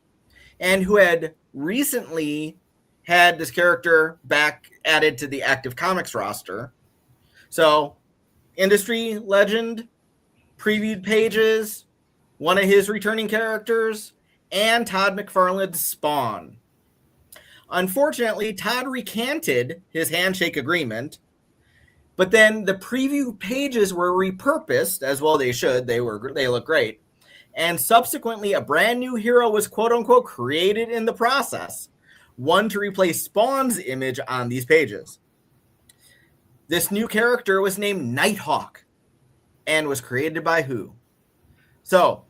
and who had recently had this character back added to the Active Comics roster. So, industry legend, previewed pages, one of his returning characters, and Todd McFarlane's Spawn. Unfortunately, Todd recanted his handshake agreement, but then the preview pages were repurposed, as well they should. They look great. And subsequently, a brand new hero was quote-unquote created in the process, one to replace Spawn's image on these pages. This new character was named Nighthawk and was created by who? So,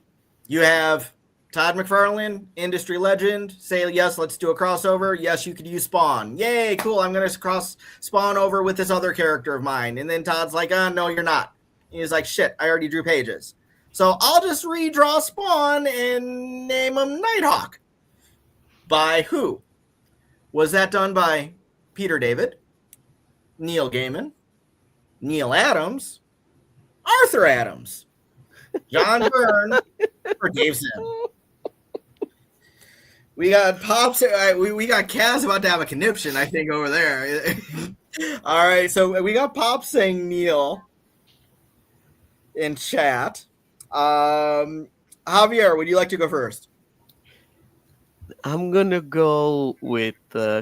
you have Todd McFarlane, industry legend, say, yes, let's do a crossover. Yes, you could use Spawn. Yay, cool, I'm going to cross Spawn over with this other character of mine. And then Todd's like, no, you're not. And he's like, shit, I already drew pages. So I'll just redraw Spawn and name him Nighthawk. By who? Was that done by Peter David, Neil Gaiman, Neil Adams, Arthur Adams, John Byrne, or Dave Sim? We got Pops. We got Kaz about to have a conniption, I think, over there. All right, so we got Pop saying Neil in chat. Javier, would you like to go first? I'm gonna go with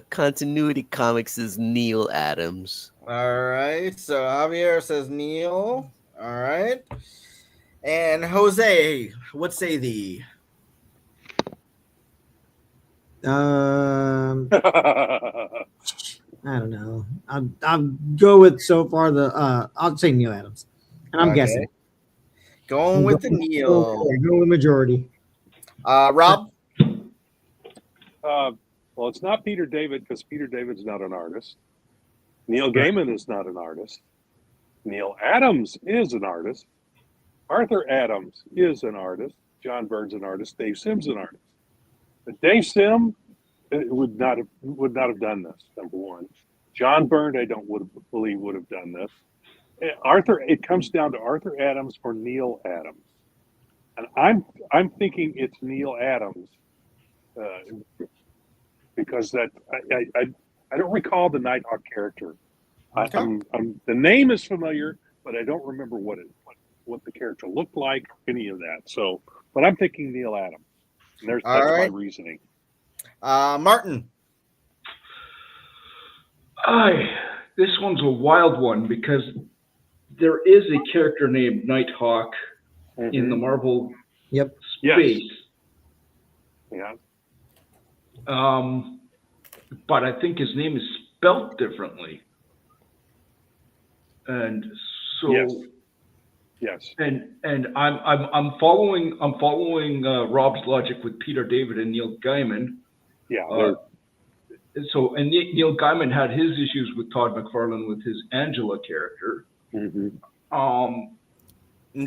Continuity Comics' Neil Adams. All right, so Javier says Neil. All right, and Jose, what say thee? I don't know. I'll go with so far I'll say Neil Adams, and I'm guessing. Going with the Neil. Go with the majority. Rob? Well, it's not Peter David because Peter David's not an artist. Neil Gaiman is not an artist. Neil Adams is an artist. Arthur Adams is an artist. John Byrne's an artist. Dave Sim's an artist. But Dave Sim would not have done this. Number one, John Byrne, I don't believe would have done this. It comes down to Arthur Adams or Neil Adams, and I'm thinking it's Neil Adams because that I don't recall the Nighthawk character. Okay. The name is familiar, but I don't remember what the character looked like, any of that. So, but I'm thinking Neil Adams. And that's my reasoning. Martin. This one's a wild one because there is a character named Nighthawk in the Marvel space. Yes. Yeah. But I think his name is spelt differently. And so Yes. And I'm following Rob's logic with Peter David and Neil Gaiman. Yeah. And Neil Gaiman had his issues with Todd McFarlane with his Angela character.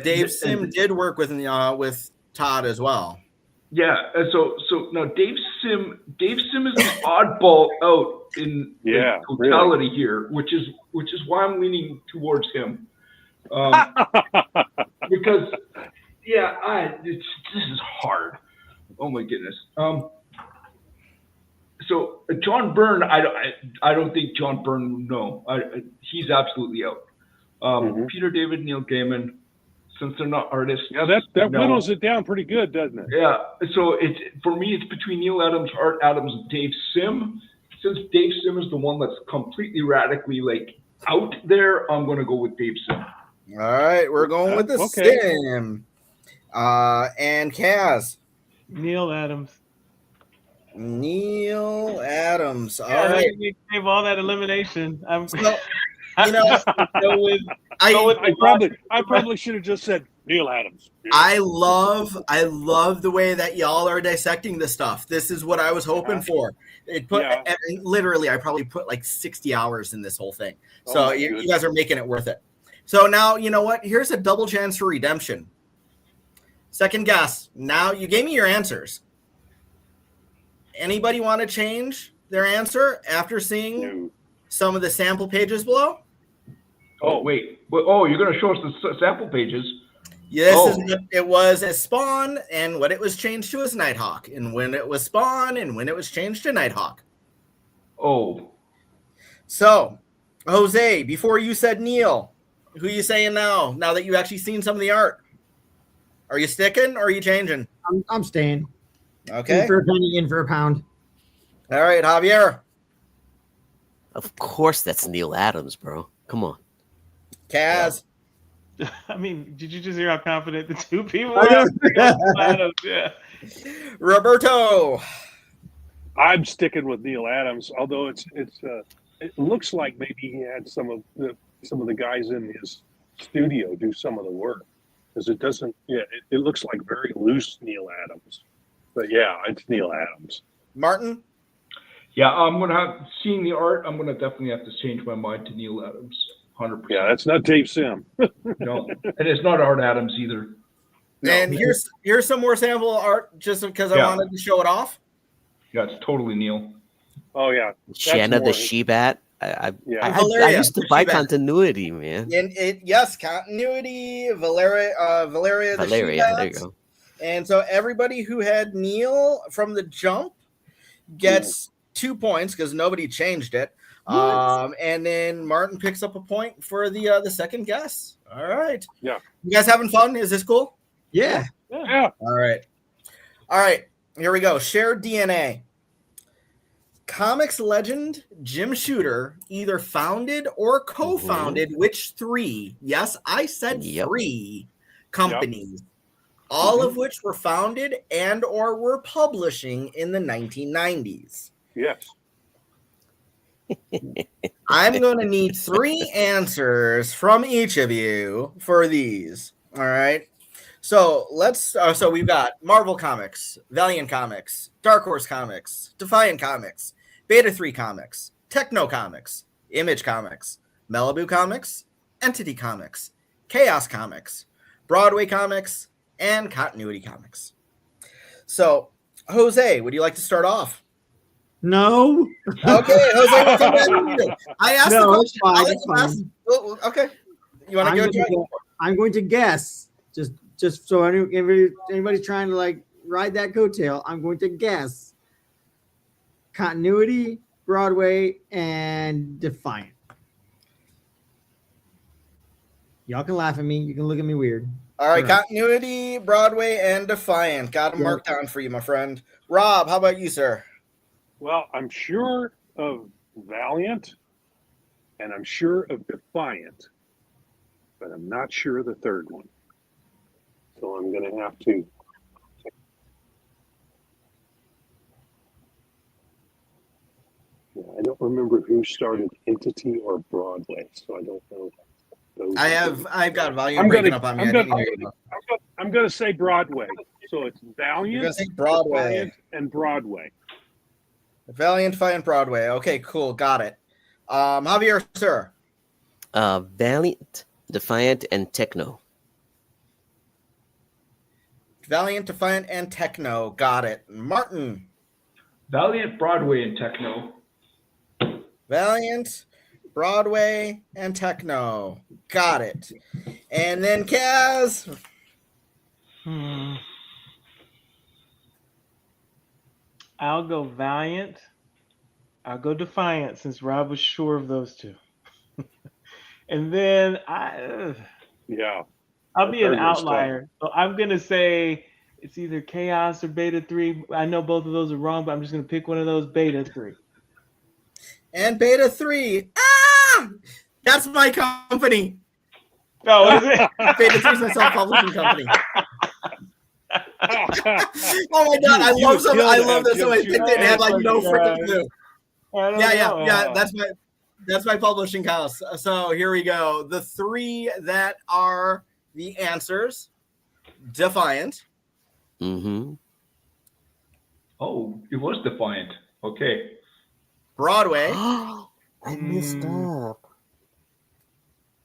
Dave Sim did work with Todd as well. Yeah, and so now Dave Sim is an oddball out in totality here, which is why I'm leaning towards him. Because this is hard. Oh my goodness. So John Byrne, I don't think John Byrne. No, he's absolutely out. Peter David, Neil Gaiman, since they're not artists. Yeah, that whittles it down pretty good, doesn't it? Yeah. So for me, it's between Neil Adams, Art Adams, and Dave Sim. Since Dave Sim is the one that's completely radically out there, I'm going to go with Dave Sim. All right, we're going with the Sim. And Kaz. Neil Adams. Neil Adams. All right. Save all that elimination. I probably should have just said Neil Adams. I love the way that y'all are dissecting this stuff. This is what I was hoping for. Literally, I probably put like 60 hours in this whole thing. So you guys are making it worth it. So now, you know what? Here's a double chance for redemption. Second guess. Now, you gave me your answers. Anybody want to change their answer after seeing some of the sample pages below? Oh, wait. Oh, you're going to show us the sample pages? Yes, it was a Spawn, and what it was changed to is Nighthawk, and when it was Spawn, and when it was changed to Nighthawk. Oh. So, Jose, before you said Neil, who are you saying now? Now that you've actually seen some of the art, are you sticking or are you changing? I'm staying. Okay. In for a penny, in for a pound. All right, Javier. Of course, that's Neil Adams, bro. Come on. Kaz. I mean, did you just hear how confident the two people I are? Yeah. Roberto. I'm sticking with Neil Adams, although it looks like maybe he had some of the guys in his studio do some of the work, because it doesn't. Yeah, it looks like very loose Neil Adams, but yeah, it's Neil Adams. Martin. Yeah, I'm gonna have seeing the art. I'm gonna definitely have to change my mind to Neil Adams, 100%. Yeah, that's not Dave Sim. No, and it's not Art Adams either. No. And here's some more sample art, just because I wanted to show it off. Yeah, it's totally Neil. Oh yeah, Shanna the She-Bat. I used to buy continuity, man. And yes, continuity, Valeria the She-Bat. There you go. And so everybody who had Neil from the jump gets 2 points because nobody changed it. And then Martin picks up a point for the second guess. All right. Yeah. You guys having fun? Is this cool? Yeah. Yeah. All right. Here we go. Shared DNA. Comics legend Jim Shooter either founded or co-founded which three? Yes, I said 3 companies. All of which were founded and or were publishing in the 1990s. Yes. I'm going to need 3 answers from each of you for these. All right. So so we've got Marvel Comics, Valiant Comics, Dark Horse Comics, Defiant Comics, Beta 3 Comics, Techno Comics, Image Comics, Malibu Comics, Entity Comics, Chaos Comics, Broadway Comics, and Continuity Comics. So, Jose, would you like to start off? No. Okay, Jose, we'll come back to you. I asked the question. It's fine. Okay. You want to go? I'm going to guess. Just so anybody's trying to like ride that coattail, I'm going to guess Continuity, Broadway, and Defiant. Y'all can laugh at me. You can look at me weird. All right, Continuity, Broadway, and Defiant. Got them marked down for you, my friend. Rob, how about you, sir? Well, I'm sure of Valiant, and I'm sure of Defiant, but I'm not sure of the third one. So I'm going to have to. I don't remember who started Entity or Broadway, so I don't know. I've got volume breaking up on me. I'm going to say Broadway. So it's Valiant, Broadway, Defiant, and Broadway. Valiant, Defiant, Broadway. Okay, cool, got it. Javier, sir. Valiant, Defiant, and Techno. Valiant, Defiant, and Techno. Got it. Martin. Valiant, Broadway, and Techno. Valiant, Broadway, and Techno. Got it. And then Kaz. I'll go Valiant. I'll go Defiant since Rob was sure of those two. And then I'll be an outlier. So I'm going to say it's either Chaos or Beta 3. I know both of those are wrong, but I'm just going to pick one of those, Beta 3. And Beta 3. That's my company. Oh, is it? Beta 3 is my self-publishing company. Oh my god, I love that somebody picked it and had like no freaking clue. Yeah. That's my publishing house. So here we go. The 3 that are the answers: Defiant. Mm-hmm. Oh, it was Defiant. Okay. Broadway. I messed up.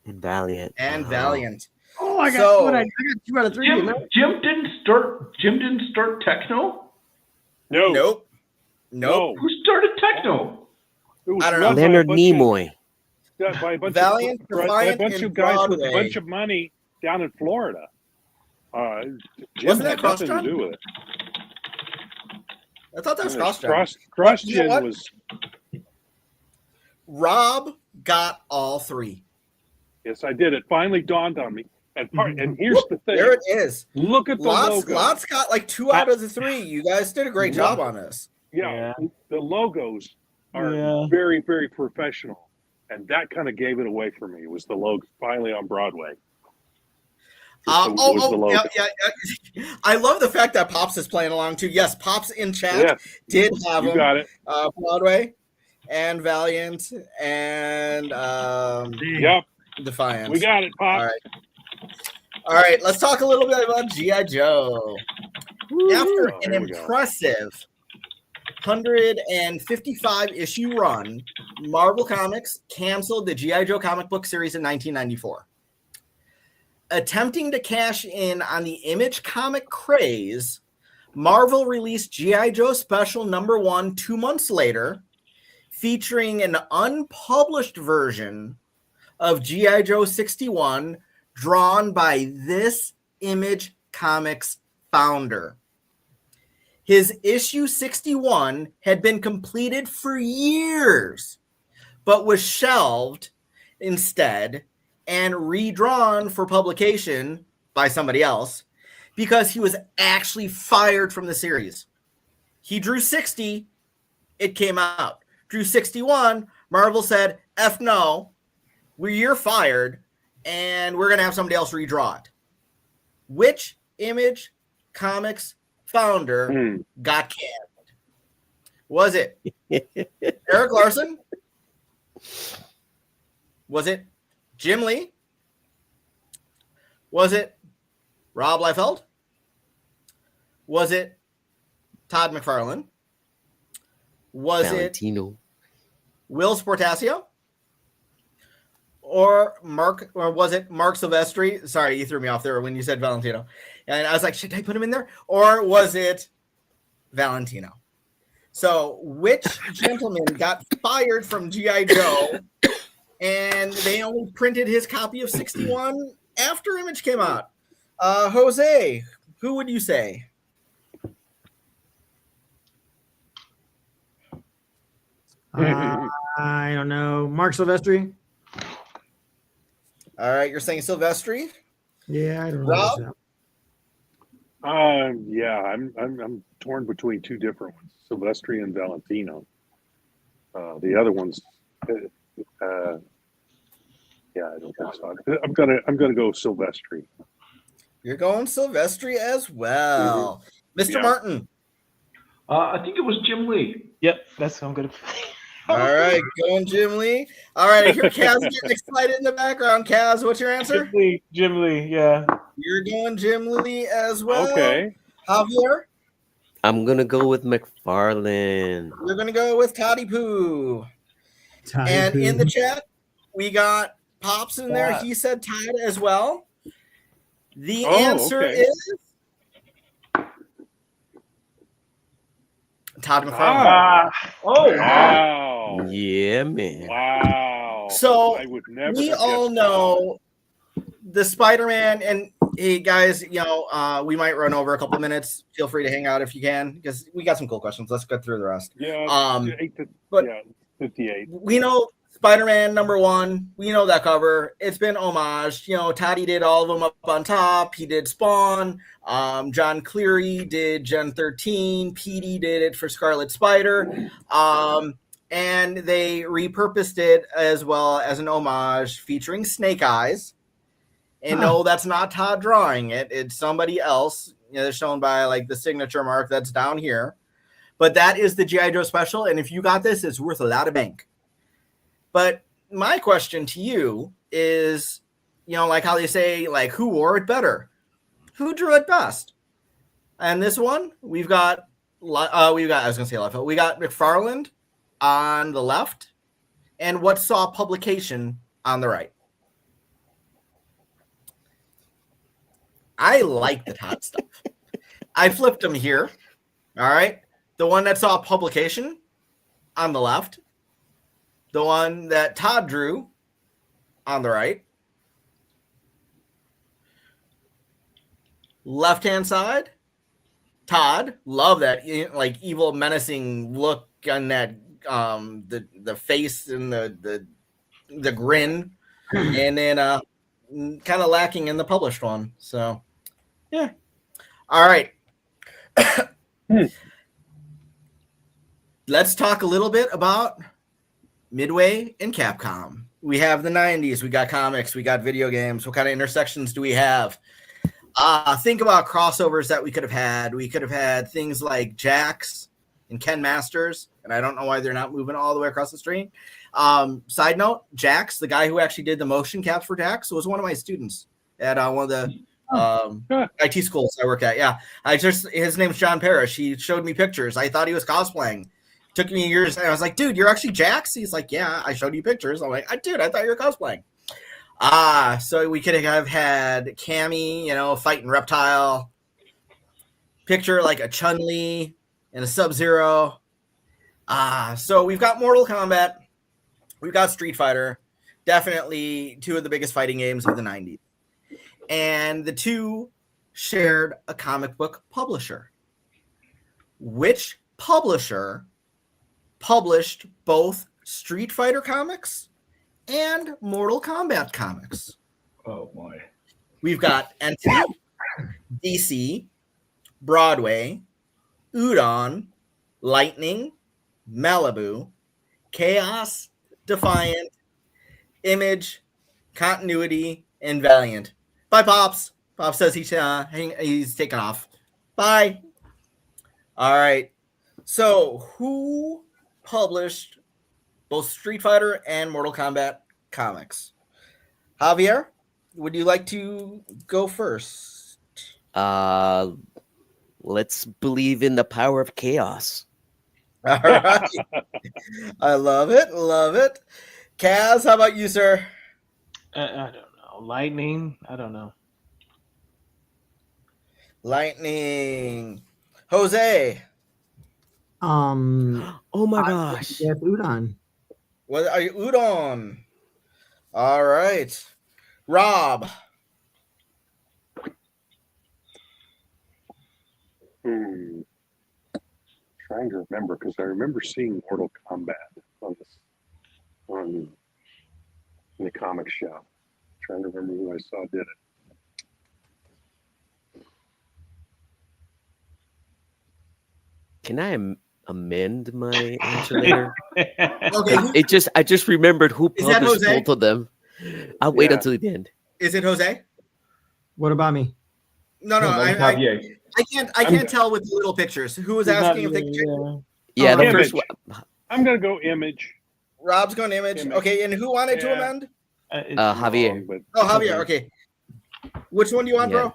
And Valiant. Valiant. Oh, I got 2 out of 3. Jim didn't start Techno? Nope. Who started Techno? I don't know. Leonard Nimoy. By a bunch Valiant, Defiant, bunch and of guys Broadway. with a bunch of money down in Florida. Jim Wasn't that had nothing to CrossGen? do with it. I thought that was CrossGen. CrossGen was. Rob got all 3. Yes, I did. It finally dawned on me. And here's the thing. There it is. Look at the logo. Lots got like 2 out of the 3. You guys did a great job on this. Yeah, the logos are very, very professional. And that kind of gave it away for me. It was the logo finally on Broadway. Yeah. I love the fact that Pops is playing along too. Yes, Pops in chat did have him. Got it. Broadway and Valiant and Defiance. We got it, Pop. All right. Let's talk a little bit about G.I. Joe. After an impressive 155 issue run, Marvel Comics canceled the G.I. Joe comic book series in 1994. Attempting to cash in on the Image comic craze, Marvel released G.I. Joe Special #1 2 months later, featuring an unpublished version of G.I. Joe 61 drawn by this Image Comics founder. His issue 61 had been completed for years, but was shelved instead and redrawn for publication by somebody else because he was actually fired from the series. He drew 60, it came out. Drew 61, Marvel said, F no, you're fired, and we're going to have somebody else redraw it. Which Image Comics founder got canned? Was it Eric Larson? Was it Jim Lee? Was it Rob Liefeld? Was it Todd McFarlane? Was Valentino. it Will Sportasio? Or was it Mark Silvestri? Sorry, you threw me off there when you said Valentino. And I was like, should I put him in there? Or was it Valentino? So which gentleman got fired from G.I. Joe and they only printed his copy of 61 after Image came out? Jose, who would you say? I don't know. Mark Silvestri? All right, you're saying Silvestri? Yeah, I don't Rob? know. I'm torn between 2 different ones, Silvestri and Valentino. The other ones, I don't think so. I'm gonna go Silvestri. You're going Silvestri as well, Mr. Martin. I think it was Jim Lee. Yep, that's what I'm gonna. All right, going Jim Lee. All right, I hear Kaz getting excited in the background. Kaz, what's your answer? Jim Lee, yeah. You're going Jim Lee as well. Okay. Javier? I'm gonna go with McFarlane. You're gonna go with Toddy Poo. In the chat, we got Pops in there. He said Todd as well. The answer is Todd McFarlane. Wow. Yeah, man. Wow. So we all know the Spider-Man, and hey guys, we might run over a couple of minutes. Feel free to hang out if you can, because we got some cool questions. Let's get through the rest. Yeah. 58. We know Spider-Man #1. We know that cover. It's been homaged. Toddy did all of them up on top. He did Spawn. John Cleary did Gen 13. Petey did it for Scarlet Spider. And they repurposed it as well as an homage featuring Snake Eyes. And no, that's not Todd drawing it. It's somebody else. They're shown by like the signature mark that's down here. But that is the G.I. Joe special. And if you got this, it's worth a lot of bank. But my question to you is, like how they say, like, who wore it better? Who drew it best? And this one, we got McFarlane on the left and what saw publication on the right. I like the Todd stuff. I flipped them here. All right. The one that saw publication on the left. The one that Todd drew on the right. Left-hand side, Todd. Love that like evil, menacing look on that the face and the grin. And then kind of lacking in the published one. So, yeah. All right. Let's talk a little bit about Midway and Capcom. We have the 90s. We got comics. We got video games. What kind of intersections do we have? Think about crossovers that we could have had. We could have had things like Jax and Ken Masters, and I don't know why they're not moving all the way across the street. Side note, Jax, the guy who actually did the motion caps for Jax, was one of my students at one of the IT schools I work at. Yeah, his name's John Parrish. He showed me pictures. I thought he was cosplaying. Took me years, and I was like, dude, you're actually Jax? He's like, yeah, I showed you pictures. I'm like, dude, I thought you were cosplaying. So we could have had Cammy, fighting Reptile. Picture like a Chun-Li and a Sub-Zero. So we've got Mortal Kombat. We've got Street Fighter. Definitely two of the biggest fighting games of the 90s. And the two shared a comic book publisher. Which publisher published both Street Fighter comics and Mortal Kombat comics? Oh my. We've got Entity, DC, Broadway, Udon, Lightning, Malibu, Chaos, Defiant, Image, Continuity, and Valiant. Bye, Pops. Pops says he's taking off. Bye. All right. So who published both Street Fighter and Mortal Kombat comics? Javier, would you like to go first? Let's believe in the power of chaos. All right. I love it. Love it. Kaz, how about you, sir? I don't know. Lightning? I don't know. Lightning. Jose. Oh my gosh. Yes, Udon. What are you? Udon. All right. Rob. Trying to remember, because I remember seeing Mortal Kombat in the comic shop. Trying to remember who I saw did it. Can I amend my answer later? Okay. I just remembered who Is that published Jose? both of them. I'll wait until the end. Is it Jose? What about me? No, I can't tell with the little pictures. Who was asking if they could? Yeah, the Image. first one. I'm going to go Image. Rob's going Image. Okay, and who wanted to amend? Javier. Oh, Javier. Okay. Which one do you want, bro?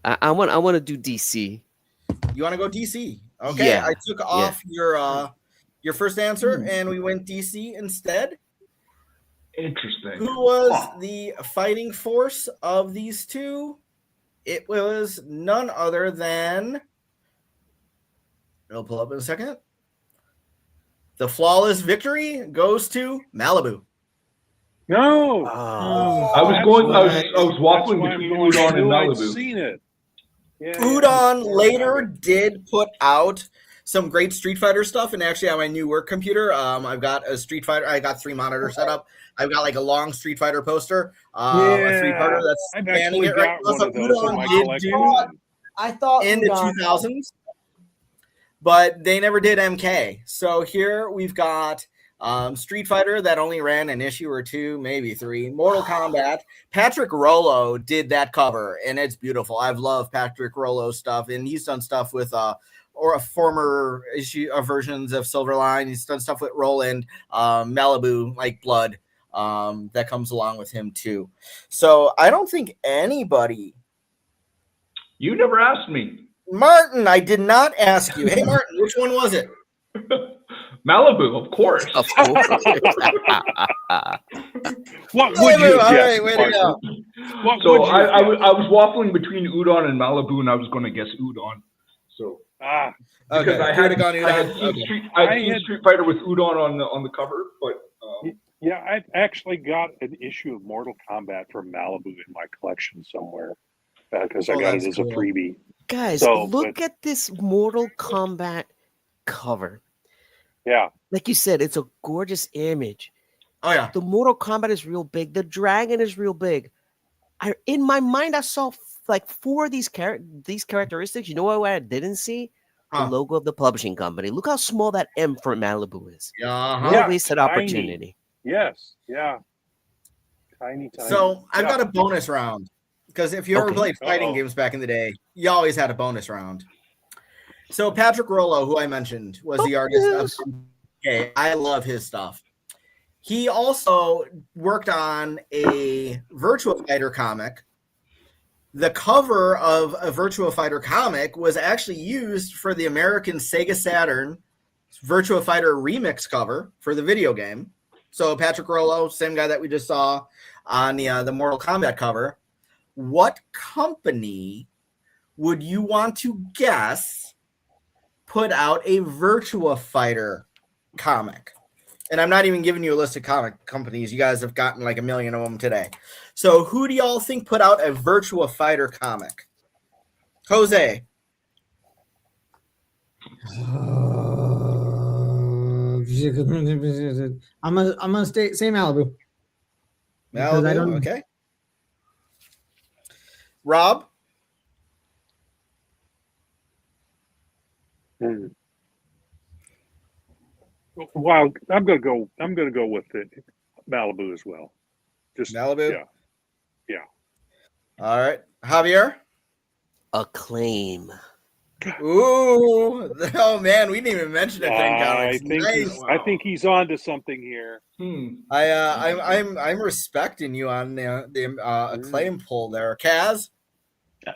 I want to do DC. You want to go DC? Okay. Yeah. I took off your first answer, and we went DC instead. Interesting. Who was the fighting force of these two? It was none other than. It'll pull up in a second. The flawless victory goes to Malibu. No. I was waffling between Udon and Malibu. I'd seen it. Yeah, Udon later did put out some great Street Fighter stuff, and actually on my new work computer, I've got a Street Fighter. I got 3 monitors set up. I've got like a long Street Fighter poster, a Street Fighter that's spanning it right now. So Udon did do I thought in the 2000s, but they never did MK. So here we've got Street Fighter that only ran an issue or 2, maybe 3. Mortal Kombat. Patrick Rollo did that cover, and it's beautiful. I've loved Patrick Rollo's stuff, and he's done stuff with or a former issue versions of Silverline. He's done stuff with Roland, Malibu, like Blood, that comes along with him too. So I don't think anybody. You never asked me. Martin, I did not ask you. Hey, Martin, which one was it? Malibu, of course. Of course. What would you All guess? right, way to go. What So would you I guess? was waffling between Udon and Malibu, and I was going to guess Udon. So Okay, because I had Udon. seen Street Fighter with Udon on the cover, but Yeah, I've actually got an issue of Mortal Kombat from Malibu in my collection somewhere because I got it as a freebie. Guys, So, look at this Mortal Kombat cover. Yeah. Like you said, it's a gorgeous image. Oh yeah. The Mortal Kombat is real big. The dragon is real big. in my mind I saw like 4 of these characteristics. You know what I didn't see? The logo of the publishing company. Look how small that M for Malibu is. What a wasted opportunity. Yes. Yeah. Tiny. So I've got a bonus round, because if you ever played fighting games back in the day, you always had a bonus round. So Patrick Rollo, who I mentioned, was the artist of Okay, I love his stuff. He also worked on a Virtua Fighter comic. The cover of a Virtua Fighter comic was actually used for the American Sega Saturn Virtua Fighter remix cover for the video game. So Patrick Rollo, same guy that we just saw on the Mortal Kombat cover. What company would you want to guess put out a Virtua Fighter comic? And I'm not even giving you a list of comic companies. You guys have gotten like a million of them today. So who do y'all think put out a Virtua Fighter comic? Jose. I'm gonna say Malibu. Malibu, okay. Rob? Wow, I'm gonna go with it. Malibu as well. Just Malibu? Yeah. All right. Javier? Acclaim. Ooh. Oh man, we didn't even mention it. I think he's on to something here. I'm respecting you on the Acclaim pull there. Kaz?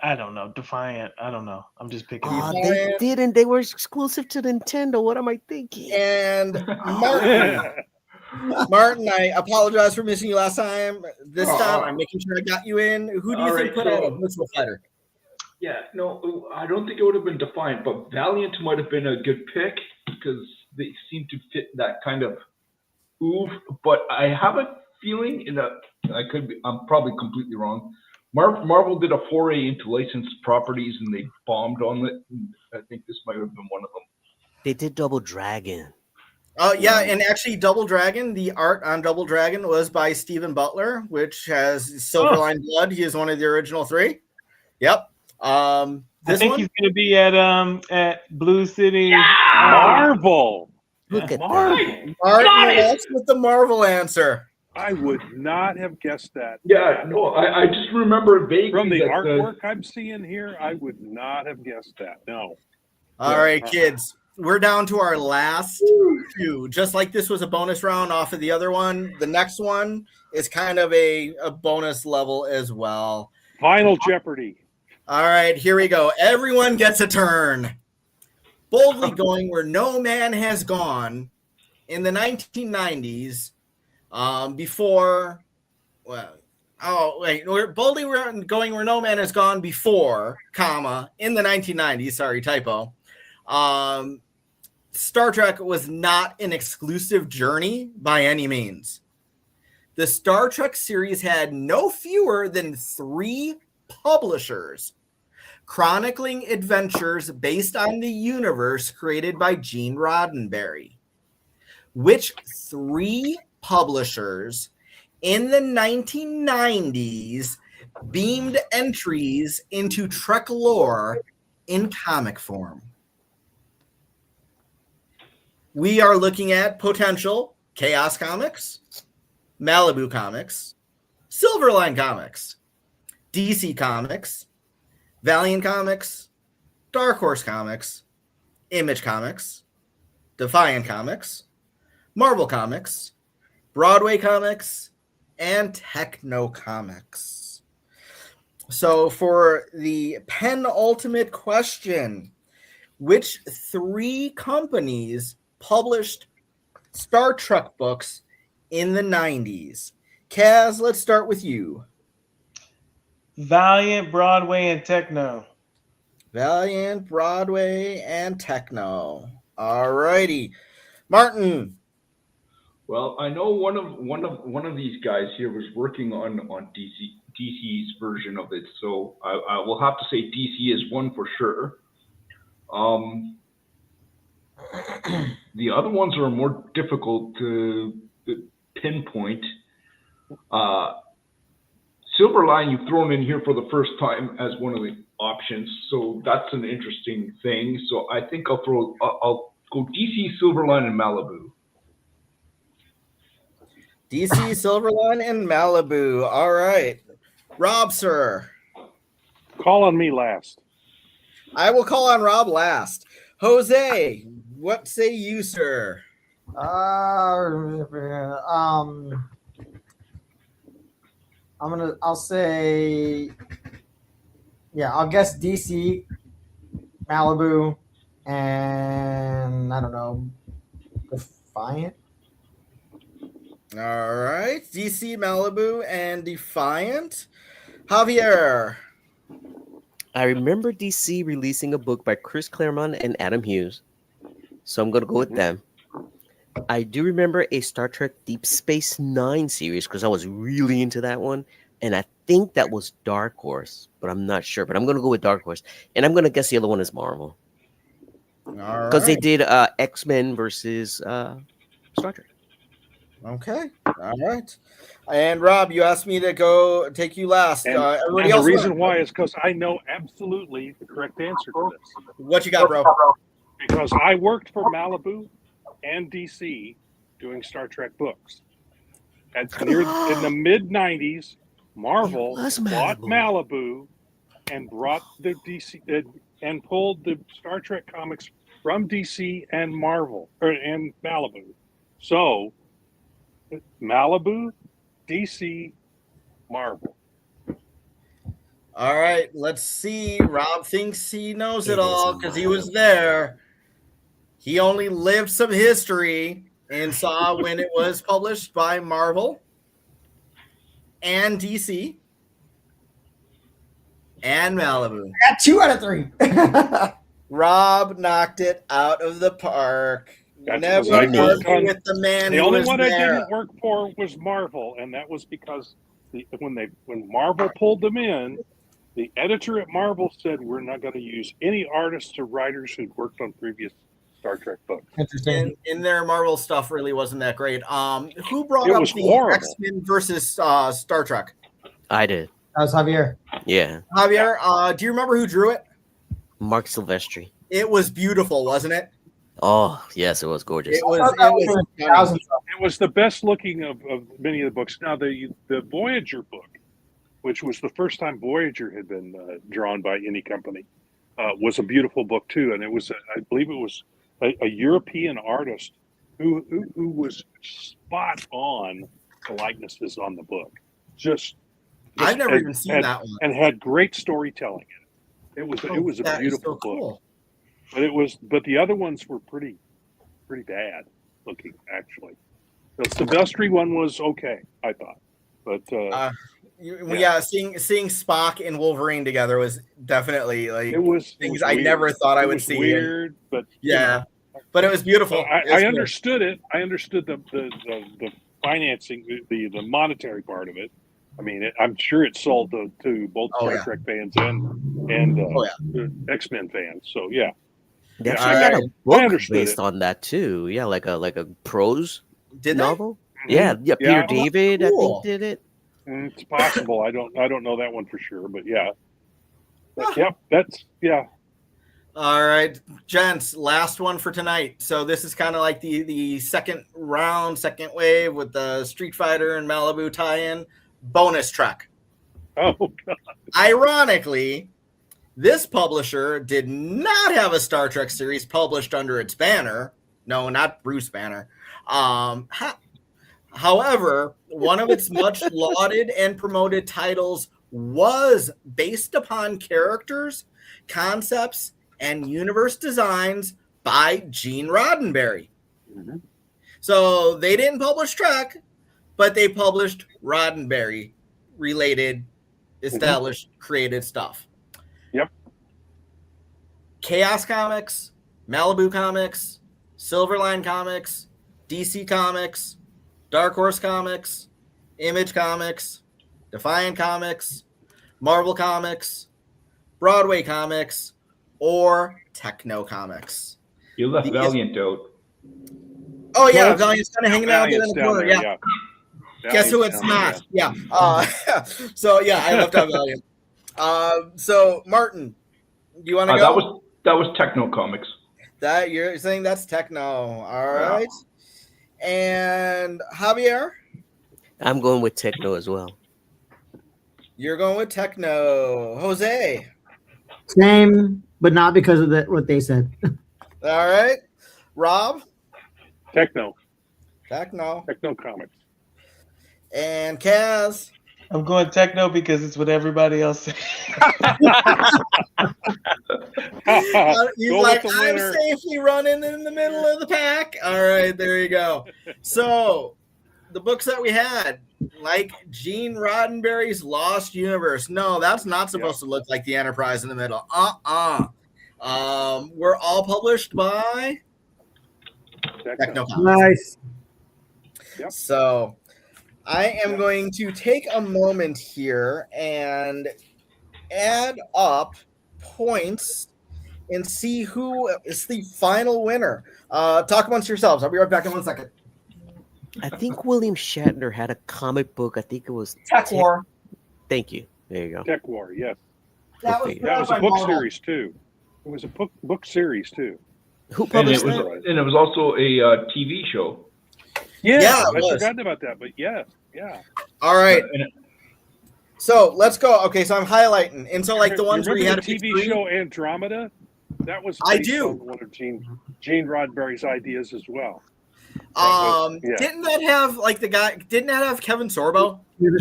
I don't know. Defiant. I don't know. I'm just picking. They didn't. They were exclusive to Nintendo. What am I thinking? And Martin, I apologize for missing you last time. This time, I'm making sure I got you in. Who do you think put out a Virtua Fighter? Yeah, no, I don't think it would have been Defiant, but Valiant might have been a good pick because they seem to fit that kind of oof. But I have a feeling I'm probably completely wrong. Marvel did a foray into licensed properties and they bombed on it. I think this might have been one of them. They did Double Dragon. Oh, yeah, and actually Double Dragon, the art on Double Dragon was by Stephen Butler, which has Silverline Blood. He is one of the original 3. Yep. I think he's going to be at Blue City. Yeah! Marvel. Look at Martin, that's with the Marvel answer. I would not have guessed that. Yeah, no, I just remember vaguely from the artwork I'm seeing here. I would not have guessed that. No. All right, kids, we're down to our last 2. Just like this was a bonus round off of the other one, the next one is kind of a bonus level as well. Final Jeopardy. All right, here we go. Everyone gets a turn. Boldly going where no man has gone in the 1990s. Boldly we're going where no man has gone before, in the 1990s. Sorry, typo. Star Trek was not an exclusive journey by any means. The Star Trek series had no fewer than 3 publishers, chronicling adventures based on the universe created by Gene Roddenberry. Which 3 publishers in the 1990s beamed entries into Trek lore in comic form? We are looking at potential Chaos Comics, Malibu Comics, Silverline Comics, DC Comics, Valiant Comics, Dark Horse Comics, Image Comics, Defiant Comics, Marvel Comics, Broadway Comics, and Techno Comics. So for the penultimate question, which 3 companies published Star Trek books in the 90s? Kaz, let's start with you. Valiant, Broadway, and Techno. Valiant, Broadway, and Techno. All righty. Martin. Well, I know one of these guys here was working on DC's version of it, so I will have to say DC is one for sure. The other ones are more difficult to pinpoint. Silverline you've thrown in here for the first time as one of the options, so that's an interesting thing. So I think I'll go DC, Silverline, and Malibu. DC, Silverline, and Malibu. All right. Rob, sir. Call on me last. I will call on Rob last. Jose, what say you, sir? I'll say, yeah, I'll guess DC, Malibu, and I don't know, Defiant. All right, DC, Malibu, and Defiant. Javier. I remember DC releasing a book by Chris Claremont and Adam Hughes, so I'm going to go with them. I do remember a Star Trek Deep Space Nine series because I was really into that one, and I think that was Dark Horse, but I'm not sure. But I'm going to go with Dark Horse, and I'm going to guess the other one is Marvel because they did X-Men versus Star Trek. Okay, all right. And Rob, you asked me to take you last. And the reason why is because I know absolutely the correct answer to this. What you got, bro? Because I worked for Malibu and DC doing Star Trek books. In the mid 90s, Marvel bought Malibu and brought the DC and pulled the Star Trek comics from DC and and Malibu. So Malibu, DC, Marvel. All right, let's see. Rob thinks he knows it all because he was there. He only lived some history and saw when it was published by Marvel and DC and Malibu. I got 2 out of 3. Rob knocked it out of the park. That's Never argue with the man. The who only was one there. I didn't work for was Marvel, and that was because when Marvel pulled them in, the editor at Marvel said we're not going to use any artists or writers who'd worked on previous Star Trek books. Interesting. In their Marvel stuff really wasn't that great. Who brought It up was the horrible. X-Men versus Star Trek? I did. That was Javier. Yeah. Javier, do you remember who drew it? Mark Silvestri. It was beautiful, wasn't it? Oh, yes, it was gorgeous. It was the best looking of many of the books. Now, the Voyager book, which was the first time Voyager had been drawn by any company, was a beautiful book too. And it was, I believe it was a European artist who was spot on the likenesses on the book. I've never even seen that one. And had great storytelling in it. It was a beautiful book. Cool. But the other ones were pretty bad looking, actually. The Silvestri one was okay, I thought. But seeing Spock and Wolverine together was definitely things I weird. never thought I would see. Weird, but but it was beautiful. I understood it. I understood the financing, the monetary part of it. I mean, I'm sure it sold to both Star Trek fans and X-Men fans. So yeah. They actually got a book based on that too. Yeah, like a prose novel. Yeah, Peter David, cool. I think, did it. It's possible. I don't know that one for sure, but yeah. But, All right, gents, last one for tonight. So this is kind of like the second wave with the Street Fighter and Malibu tie-in bonus track. Oh God. Ironically, this publisher did not have a Star Trek series published under its banner. No, not Bruce Banner. However, one of its much lauded and promoted titles was based upon characters, concepts, and universe designs by Gene Roddenberry. Mm-hmm. So they didn't publish Trek, but they published Roddenberry-related, established, created stuff. Yep. Chaos Comics, Malibu Comics, Silverline Comics, DC Comics, Dark Horse Comics, Image Comics, Defiant Comics, Marvel Comics, Broadway Comics, or Techno Comics. You left Valiant out. Oh yeah, Valiant's kind of hanging out there in the corner. Yeah. Guess who it's not? Yeah. So yeah, I left out Valiant. So Martin, do you want to go? That was Techno Comics. That you're saying that's Techno. All right. And Javier? I'm going with Techno as well. You're going with Techno. Jose? Same, but not because of what they said. All right. Rob? Techno Comics. And Kaz? I'm going Techno because it's what everybody else says. He's like, I'm safely running in the middle of the pack. All right, there you go. So the books that we had, like Gene Roddenberry's Lost Universe. No, that's not supposed to look like the Enterprise in the middle. We're all published by Techno. Nice. Yep. So I am going to take a moment here and add up points and see who is the final winner. Talk amongst yourselves. I'll be right back in 1 second. I think William Shatner had a comic book. I think it was Tech War. Thank you. There you go. Tech War, yes. That was a book series too. It was a book series too. Who published that? And it was also a TV show. Yeah, I forgot about that, but yeah. All right. So let's go. Okay, so I'm highlighting, and so like the ones where you had a TV show Andromeda. That was I do one of Gene Roddenberry's ideas as well. Didn't that have like the guy? Didn't that have Kevin Sorbo? Yeah.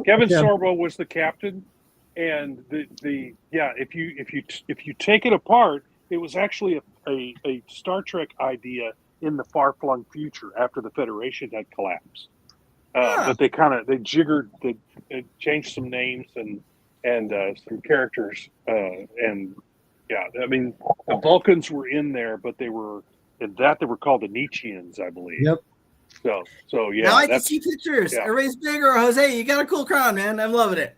Kevin Sorbo was the captain, and if you take it apart, it was actually a Star Trek idea in the far-flung future after the Federation had collapsed. But they changed some names and some characters, and I mean the Vulcans were in there, but they were called the Nietzscheans, I believe. Yep. So yeah. Now I can see pictures. Yeah. Everybody's bigger. Jose, you got a cool crown, man. I'm loving it.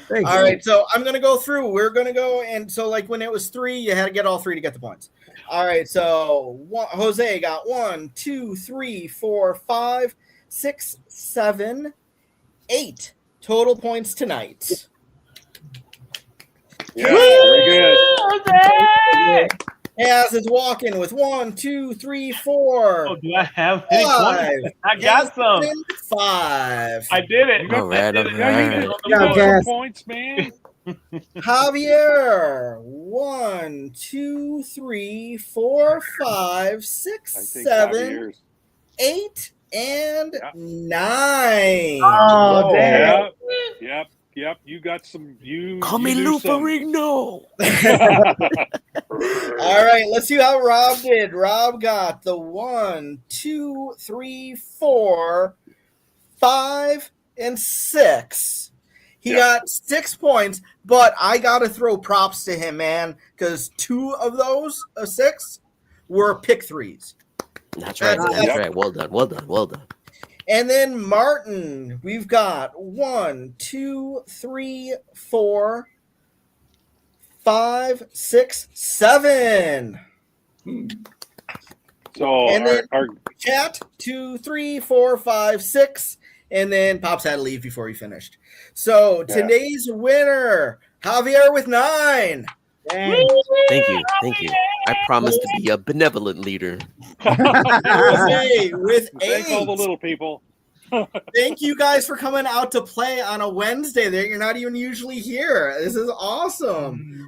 Thanks. All right, so I'm gonna go through. We're gonna go, and so like when it was 3, you had to get all 3 to get the points. All right, so Jose got 1, 2, 3, 4, 5, 6, 7, 8 total points tonight. Yeah, very good. Jose! As is walking with 1, 2, 3, 4. Oh, do I have any 5? I got some. 5. I did it. All right. Points, man. Javier, 1, 2, 3, 4, 5, 6, 7, 8, and 9. Oh, damn. Yep. You got some. Call me Lou Ferrigno. All right, let's see how Rob did. Rob got the 1, 2, 3, 4, 5, and 6. He got 6 points, but I got to throw props to him, man, because 2 of those 6 were pick 3s. That's right. That's right. Well done. And then Martin, we've got 1, 2, 3, 4, 5, 6, 7. So and then our chat 2, 3, 4, 5, 6, and then Pops had to leave before he finished. So today's winner, Javier with 9. Thank you. I promise to be a benevolent leader. Jose with 8. Thank all the little people. Thank you guys for coming out to play on a Wednesday. There, you're not even usually here. This is awesome.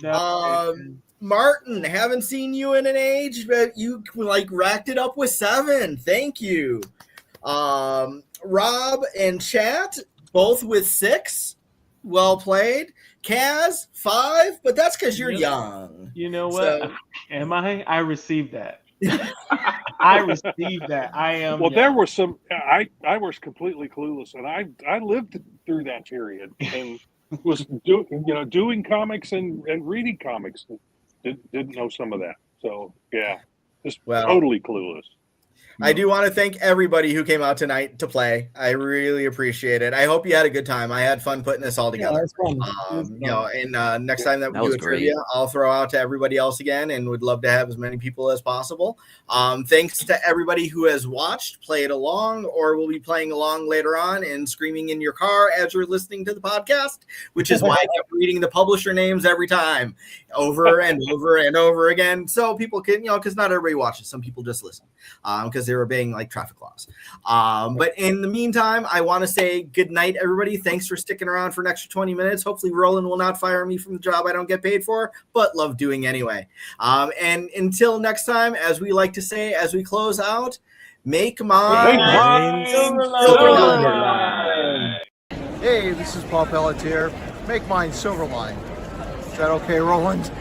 Martin, haven't seen you in an age, but you like racked it up with 7. Thank you. Rob and Chat both with 6. Well played. Kaz 5, but that's because you're young. You know what? So, am I? I received that. I received that. I am. Well, there were some. I was completely clueless, and I lived through that period and was doing comics and reading comics. Didn't know some of that. So yeah, just totally clueless. I do want to thank everybody who came out tonight to play. I really appreciate it. I hope you had a good time. I had fun putting this all together. And next time that we do a trivia, I'll throw out to everybody else again, and would love to have as many people as possible. Thanks to everybody who has watched, played along, or will be playing along later on and screaming in your car as you're listening to the podcast, which is why I kept reading the publisher names every time, over and over and over again, so people can, because not everybody watches. Some people just listen because they were obeying like traffic laws. But in the meantime, I want to say good night, everybody. Thanks for sticking around for an extra 20 minutes. Hopefully Roland will not fire me from the job I don't get paid for, but love doing anyway. And until next time, as we like to say as we close out, make mine Silverline. Hey, this is Paul Pelletier. Make mine Silverline. Is that okay, Roland?